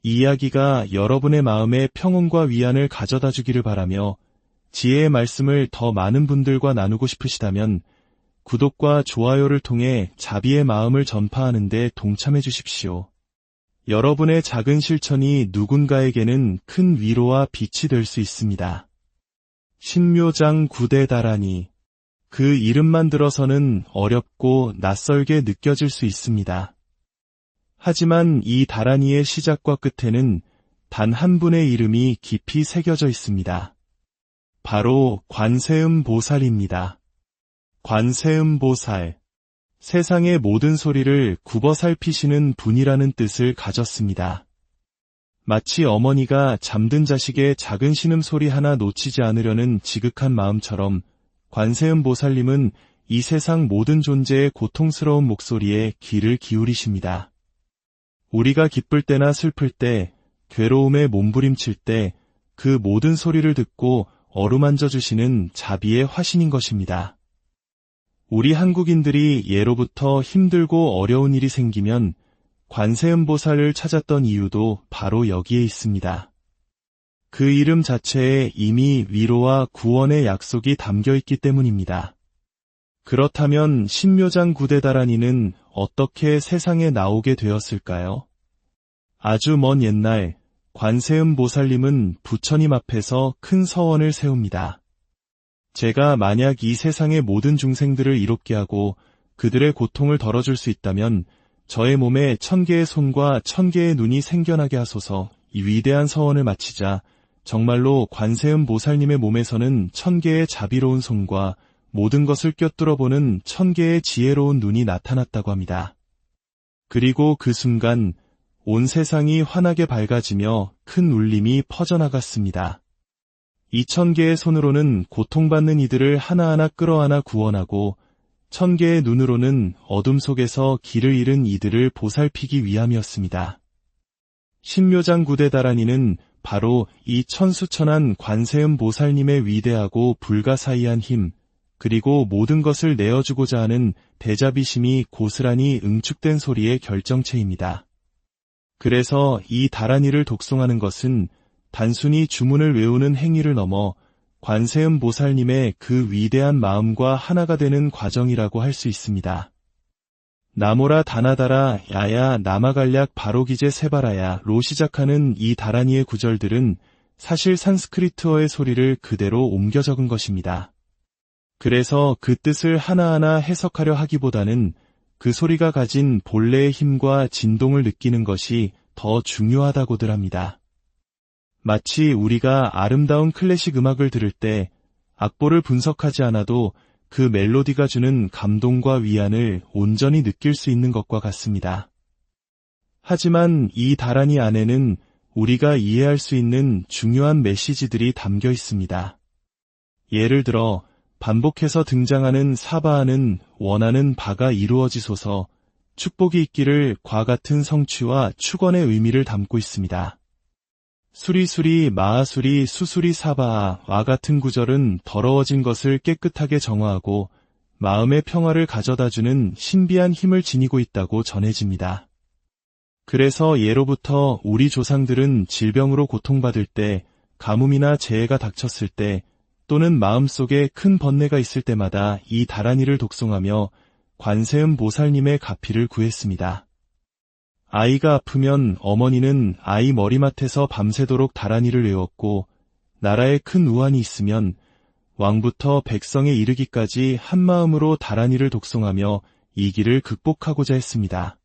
이 이야기가 여러분의 마음에 평온과 위안을 가져다 주기를 바라며 지혜의 말씀을 더 많은 분들과 나누고 싶으시다면 구독과 좋아요를 통해 자비의 마음을 전파하는 데 동참해 주십시오. 여러분의 작은 실천이 누군가에게는 큰 위로와 빛이 될 수 있습니다. 신묘장 구대 다란이. 그 이름만 들어서는 어렵고 낯설게 느껴질 수 있습니다. 하지만 이 다란이의 시작과 끝에는 단 한 분의 이름이 깊이 새겨져 있습니다. 바로 관세음 보살입니다. 관세음 보살. 세상의 모든 소리를 굽어 살피시는 분이라는 뜻을 가졌습니다. 마치 어머니가 잠든 자식의 작은 신음소리 하나 놓치지 않으려는 지극한 마음처럼 관세음 보살님은 이 세상 모든 존재의 고통스러운 목소리에 귀를 기울이십니다. 우리가 기쁠 때나 슬플 때, 괴로움에 몸부림칠 때 그 모든 소리를 듣고 어루만져 주시는 자비의 화신인 것입니다. 우리 한국인들이 예로부터 힘들고 어려운 일이 생기면 관세음 보살을 찾았던 이유도 바로 여기에 있습니다. 그 이름 자체에 이미 위로와 구원의 약속이 담겨 있기 때문입니다. 그렇다면 신묘장 구대 다란이는 어떻게 세상에 나오게 되었을까요? 아주 먼 옛날 관세음 보살님은 부처님 앞에서 큰 서원을 세웁니다. 제가 만약 이 세상의 모든 중생들을 이롭게 하고 그들의 고통을 덜어줄 수 있다면 저의 몸에 1000개의 손과 1000개의 눈이 생겨나게 하소서. 이 위대한 서원을 마치자 정말로 관세음 보살님의 몸에서는 1000개의 자비로운 손과 모든 것을 꿰뚫어보는 1000개의 지혜로운 눈이 나타났다고 합니다. 그리고 그 순간 온 세상이 환하게 밝아지며 큰 울림이 퍼져나갔습니다. 2000개의 손으로는 고통받는 이들을 하나하나 끌어안아 구원하고 1000개의 눈으로는 어둠 속에서 길을 잃은 이들을 보살피기 위함이었습니다. 신묘장 구대 다란이는 바로 이 천수천한 관세음 보살님의 위대하고 불가사의한 힘, 그리고 모든 것을 내어주고자 하는 대자비심이 고스란히 응축된 소리의 결정체입니다. 그래서 이 다란이를 독송하는 것은 단순히 주문을 외우는 행위를 넘어 관세음 보살님의 그 위대한 마음과 하나가 되는 과정이라고 할 수 있습니다. 나모라 다나다라 야야 나마갈약 바로기제 세바라야로 시작하는 이 다란이의 구절들은 사실 산스크리트어의 소리를 그대로 옮겨 적은 것입니다. 그래서 그 뜻을 하나하나 해석하려 하기보다는 그 소리가 가진 본래의 힘과 진동을 느끼는 것이 더 중요하다고들 합니다. 마치 우리가 아름다운 클래식 음악을 들을 때 악보를 분석하지 않아도 그 멜로디가 주는 감동과 위안을 온전히 느낄 수 있는 것과 같습니다. 하지만 이 다란이 안에는 우리가 이해할 수 있는 중요한 메시지들이 담겨 있습니다. 예를 들어 반복해서 등장하는 사바하는 원하는 바가 이루어지소서, 축복이 있기를 과 같은 성취와 축원의 의미를 담고 있습니다. 수리수리 마하수리 수수리 사바하와 같은 구절은 더러워진 것을 깨끗하게 정화하고 마음의 평화를 가져다주는 신비한 힘을 지니고 있다고 전해집니다. 그래서 예로부터 우리 조상들은 질병으로 고통받을 때, 가뭄이나 재해가 닥쳤을 때, 또는 마음속에 큰 번뇌가 있을 때마다 이 다란이를 독송하며 관세음 보살님의 가피를 구했습니다. 아이가 아프면 어머니는 아이 머리맡에서 밤새도록 다란이를 외웠고, 나라에 큰 우환이 있으면 왕부터 백성에 이르기까지 한마음으로 다란이를 독송하며 이 길을 극복하고자 했습니다.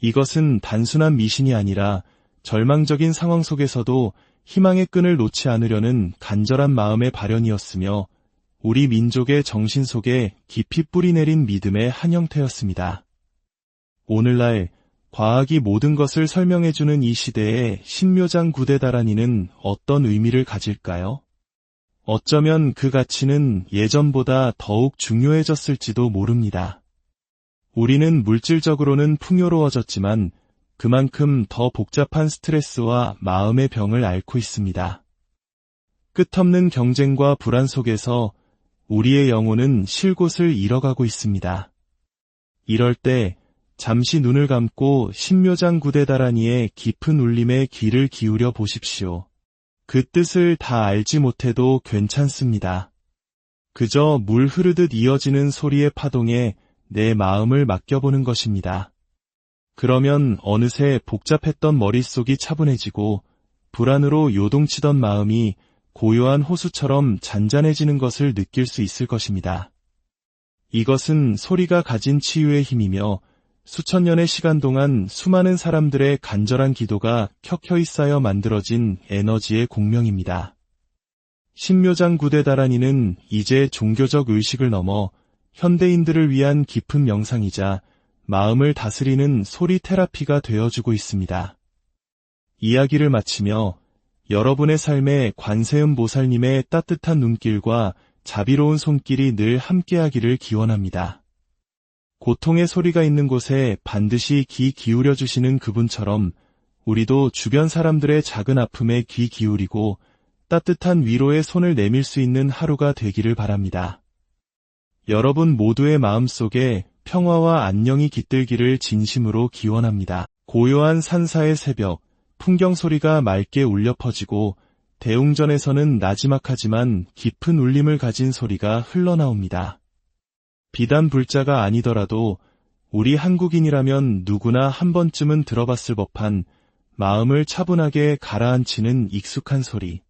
이것은 단순한 미신이 아니라 절망적인 상황 속에서도 희망의 끈을 놓지 않으려는 간절한 마음의 발현이었으며 우리 민족의 정신 속에 깊이 뿌리내린 믿음의 한 형태였습니다. 오늘날 과학이 모든 것을 설명해주는 이 시대에 신묘장 구대 다란이는 어떤 의미를 가질까요? 어쩌면 그 가치는 예전보다 더욱 중요해졌을지도 모릅니다. 우리는 물질적으로는 풍요로워졌지만 그만큼 더 복잡한 스트레스와 마음의 병을 앓고 있습니다. 끝없는 경쟁과 불안 속에서 우리의 영혼은 쉴 곳을 잃어가고 있습니다. 이럴 때 잠시 눈을 감고 신묘장 구대 다란이의 깊은 울림에 귀를 기울여 보십시오. 그 뜻을 다 알지 못해도 괜찮습니다. 그저 물 흐르듯 이어지는 소리의 파동에 내 마음을 맡겨보는 것입니다. 그러면 어느새 복잡했던 머릿속이 차분해지고 불안으로 요동치던 마음이 고요한 호수처럼 잔잔해지는 것을 느낄 수 있을 것입니다. 이것은 소리가 가진 치유의 힘이며 수천 년의 시간 동안 수많은 사람들의 간절한 기도가 켜켜이 쌓여 만들어진 에너지의 공명입니다. 신묘장 구대 다란이는 이제 종교적 의식을 넘어 현대인들을 위한 깊은 명상이자 마음을 다스리는 소리 테라피가 되어주고 있습니다. 이야기를 마치며 여러분의 삶에 관세음 보살님의 따뜻한 눈길과 자비로운 손길이 늘 함께하기를 기원합니다. 고통의 소리가 있는 곳에 반드시 귀 기울여 주시는 그분처럼 우리도 주변 사람들의 작은 아픔에 귀 기울이고 따뜻한 위로의 손을 내밀 수 있는 하루가 되기를 바랍니다. 여러분 모두의 마음속에 평화와 안녕이 깃들기를 진심으로 기원합니다. 고요한 산사의 새벽, 풍경 소리가 맑게 울려 퍼지고 대웅전에서는 나지막하지만 깊은 울림을 가진 소리가 흘러나옵니다. 비단 불자가 아니더라도 우리 한국인이라면 누구나 한 번쯤은 들어봤을 법한 마음을 차분하게 가라앉히는 익숙한 소리.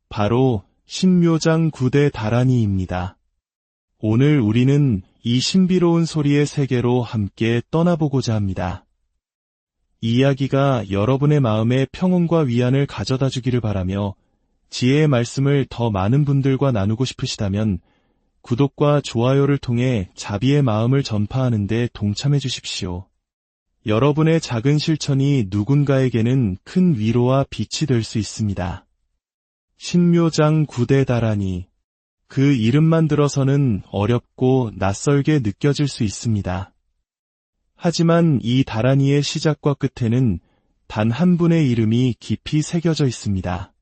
바로 신묘장 구대 다란이입니다. 오늘 우리는 이 신비로운 소리의 세계로 함께 떠나보고자 합니다. 이 이야기가 여러분의 마음에 평온과 위안을 가져다 주기를 바라며 지혜의 말씀을 더 많은 분들과 나누고 싶으시다면 구독과 좋아요를 통해 자비의 마음을 전파하는 데 동참해 주십시오. 여러분의 작은 실천이 누군가에게는 큰 위로와 빛이 될 수 있습니다. 신묘장 구대 다란이. 그 이름만 들어서는 어렵고 낯설게 느껴질 수 있습니다. 하지만 이 다란이의 시작과 끝에는 단 한 분의 이름이 깊이 새겨져 있습니다.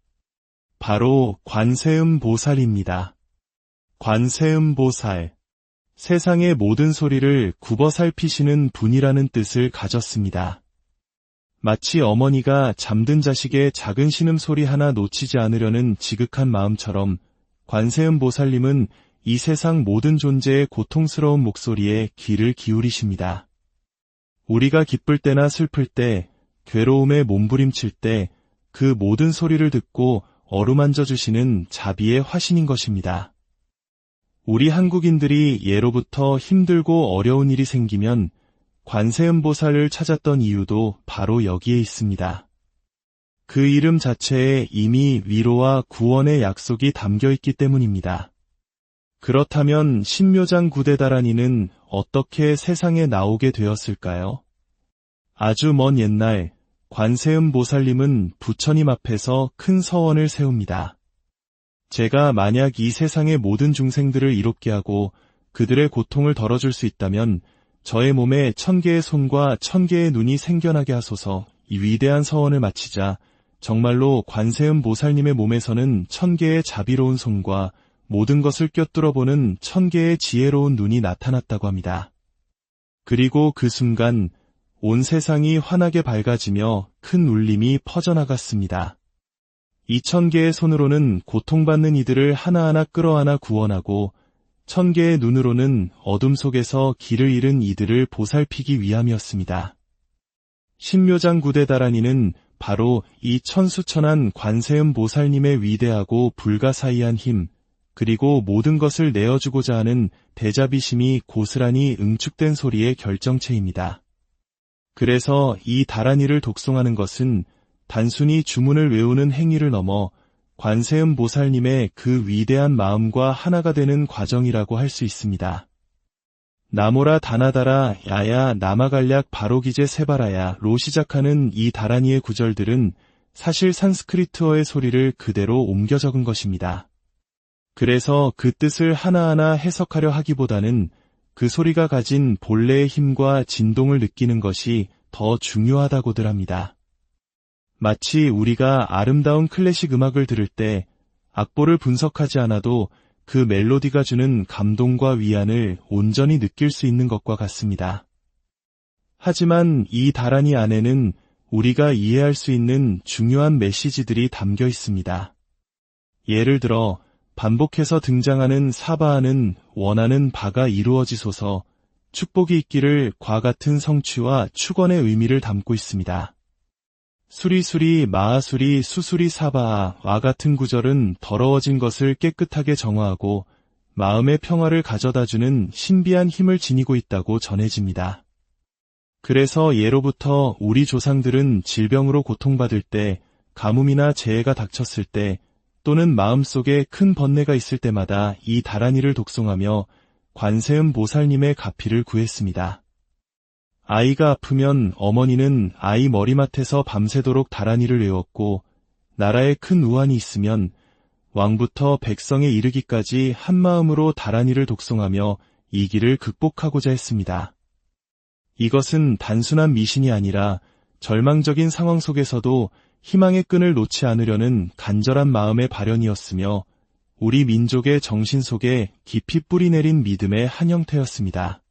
바로 관세음보살입니다. 관세음보살. 세상의 모든 소리를 굽어 살피시는 분이라는 뜻을 가졌습니다. 마치 어머니가 잠든 자식의 작은 신음소리 하나 놓치지 않으려는 지극한 마음처럼 관세음보살님은 이 세상 모든 존재의 고통스러운 목소리에 귀를 기울이십니다. 우리가 기쁠 때나 슬플 때, 괴로움에 몸부림칠 때 그 모든 소리를 듣고 어루만져 주시는 자비의 화신인 것입니다. 우리 한국인들이 예로부터 힘들고 어려운 일이 생기면 관세음보살을 찾았던 이유도 바로 여기에 있습니다. 그 이름 자체에 이미 위로와 구원의 약속이 담겨 있기 때문입니다. 그렇다면 신묘장 구대다라니는 어떻게 세상에 나오게 되었을까요? 아주 먼 옛날 관세음보살님은 부처님 앞에서 큰 서원을 세웁니다. 제가 만약 이 세상의 모든 중생들을 이롭게 하고 그들의 고통을 덜어줄 수 있다면 저의 몸에 1000개의 손과 1000개의 눈이 생겨나게 하소서. 이 위대한 서원을 마치자 정말로 관세음보살님의 몸에서는 1000개의 자비로운 손과 모든 것을 꿰뚫어보는 1000개의 지혜로운 눈이 나타났다고 합니다. 그리고 그 순간 온 세상이 환하게 밝아지며 큰 울림이 퍼져나갔습니다. 이 1000개의 손으로는 고통받는 이들을 하나하나 끌어안아 구원하고 1000개의 눈으로는 어둠 속에서 길을 잃은 이들을 보살피기 위함이었습니다. 신묘장 구대다라니는 바로 이 천수천한 관세음보살님의 위대하고 불가사의한 힘, 그리고 모든 것을 내어주고자 하는 대자비심이 고스란히 응축된 소리의 결정체입니다. 그래서 이 다라니를 독송하는 것은 단순히 주문을 외우는 행위를 넘어 관세음보살님의 그 위대한 마음과 하나가 되는 과정이라고 할 수 있습니다. 나모라 다나다라 야야 나마갈약 바로기제 세바라야로 시작하는 이 다라니의 구절들은 사실 산스크리트어의 소리를 그대로 옮겨 적은 것입니다. 그래서 그 뜻을 하나하나 해석하려 하기보다는 그 소리가 가진 본래의 힘과 진동을 느끼는 것이 더 중요하다고들 합니다. 마치 우리가 아름다운 클래식 음악을 들을 때 악보를 분석하지 않아도 그 멜로디가 주는 감동과 위안을 온전히 느낄 수 있는 것과 같습니다. 하지만 이 다라니 안에는 우리가 이해할 수 있는 중요한 메시지들이 담겨 있습니다. 예를 들어 반복해서 등장하는 사바하는 원하는 바가 이루어지소서, 축복이 있기를 과 같은 성취와 축원의 의미를 담고 있습니다. 수리수리 마하수리 수수리 사바와 같은 구절은 더러워진 것을 깨끗하게 정화하고 마음의 평화를 가져다주는 신비한 힘을 지니고 있다고 전해집니다. 그래서 예로부터 우리 조상들은 질병으로 고통받을 때, 가뭄이나 재해가 닥쳤을 때, 또는 마음속에 큰 번뇌가 있을 때마다 이 다라니를 독송하며 관세음보살님의 가피를 구했습니다. 아이가 아프면 어머니는 아이 머리맡에서 밤새도록 다라니를 외웠고, 나라에 큰 우환이 있으면 왕부터 백성에 이르기까지 한마음으로 다라니를 독송하며 이 길을 극복하고자 했습니다. 이것은 단순한 미신이 아니라 절망적인 상황 속에서도 희망의 끈을 놓지 않으려는 간절한 마음의 발현이었으며 우리 민족의 정신 속에 깊이 뿌리내린 믿음의 한 형태였습니다.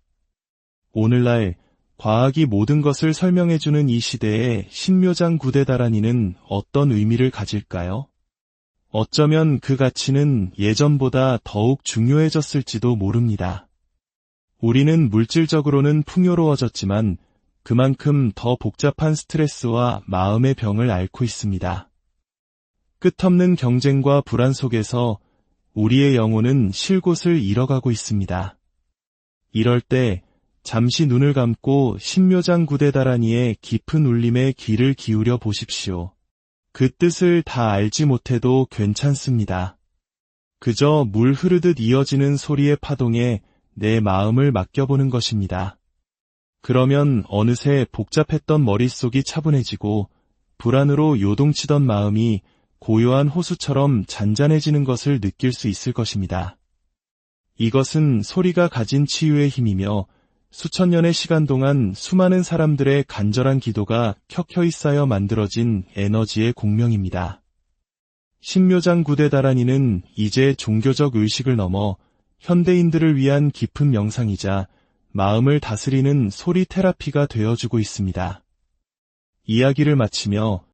오늘날 과학이 모든 것을 설명해주는 이 시대에 신묘장 구대다라니는 어떤 의미를 가질까요? 어쩌면 그 가치는 예전보다 더욱 중요해졌을지도 모릅니다. 우리는 물질적으로는 풍요로워졌지만 그만큼 더 복잡한 스트레스와 마음의 병을 앓고 있습니다. 끝없는 경쟁과 불안 속에서 우리의 영혼은 쉴 곳을 잃어가고 있습니다. 이럴 때 잠시 눈을 감고 신묘장 구대다라니의 깊은 울림에 귀를 기울여 보십시오. 그 뜻을 다 알지 못해도 괜찮습니다. 그저 물 흐르듯 이어지는 소리의 파동에 내 마음을 맡겨보는 것입니다. 그러면 어느새 복잡했던 머릿속이 차분해지고 불안으로 요동치던 마음이 고요한 호수처럼 잔잔해지는 것을 느낄 수 있을 것입니다. 이것은 소리가 가진 치유의 힘이며 수천 년의 시간 동안 수많은 사람들의 간절한 기도가 켜켜이 쌓여 만들어진 에너지의 공명입니다. 신묘장 구대다라니는 이제 종교적 의식을 넘어 현대인들을 위한 깊은 명상이자 마음을 다스리는 소리 테라피가 되어주고 있습니다. 이야기를 마치며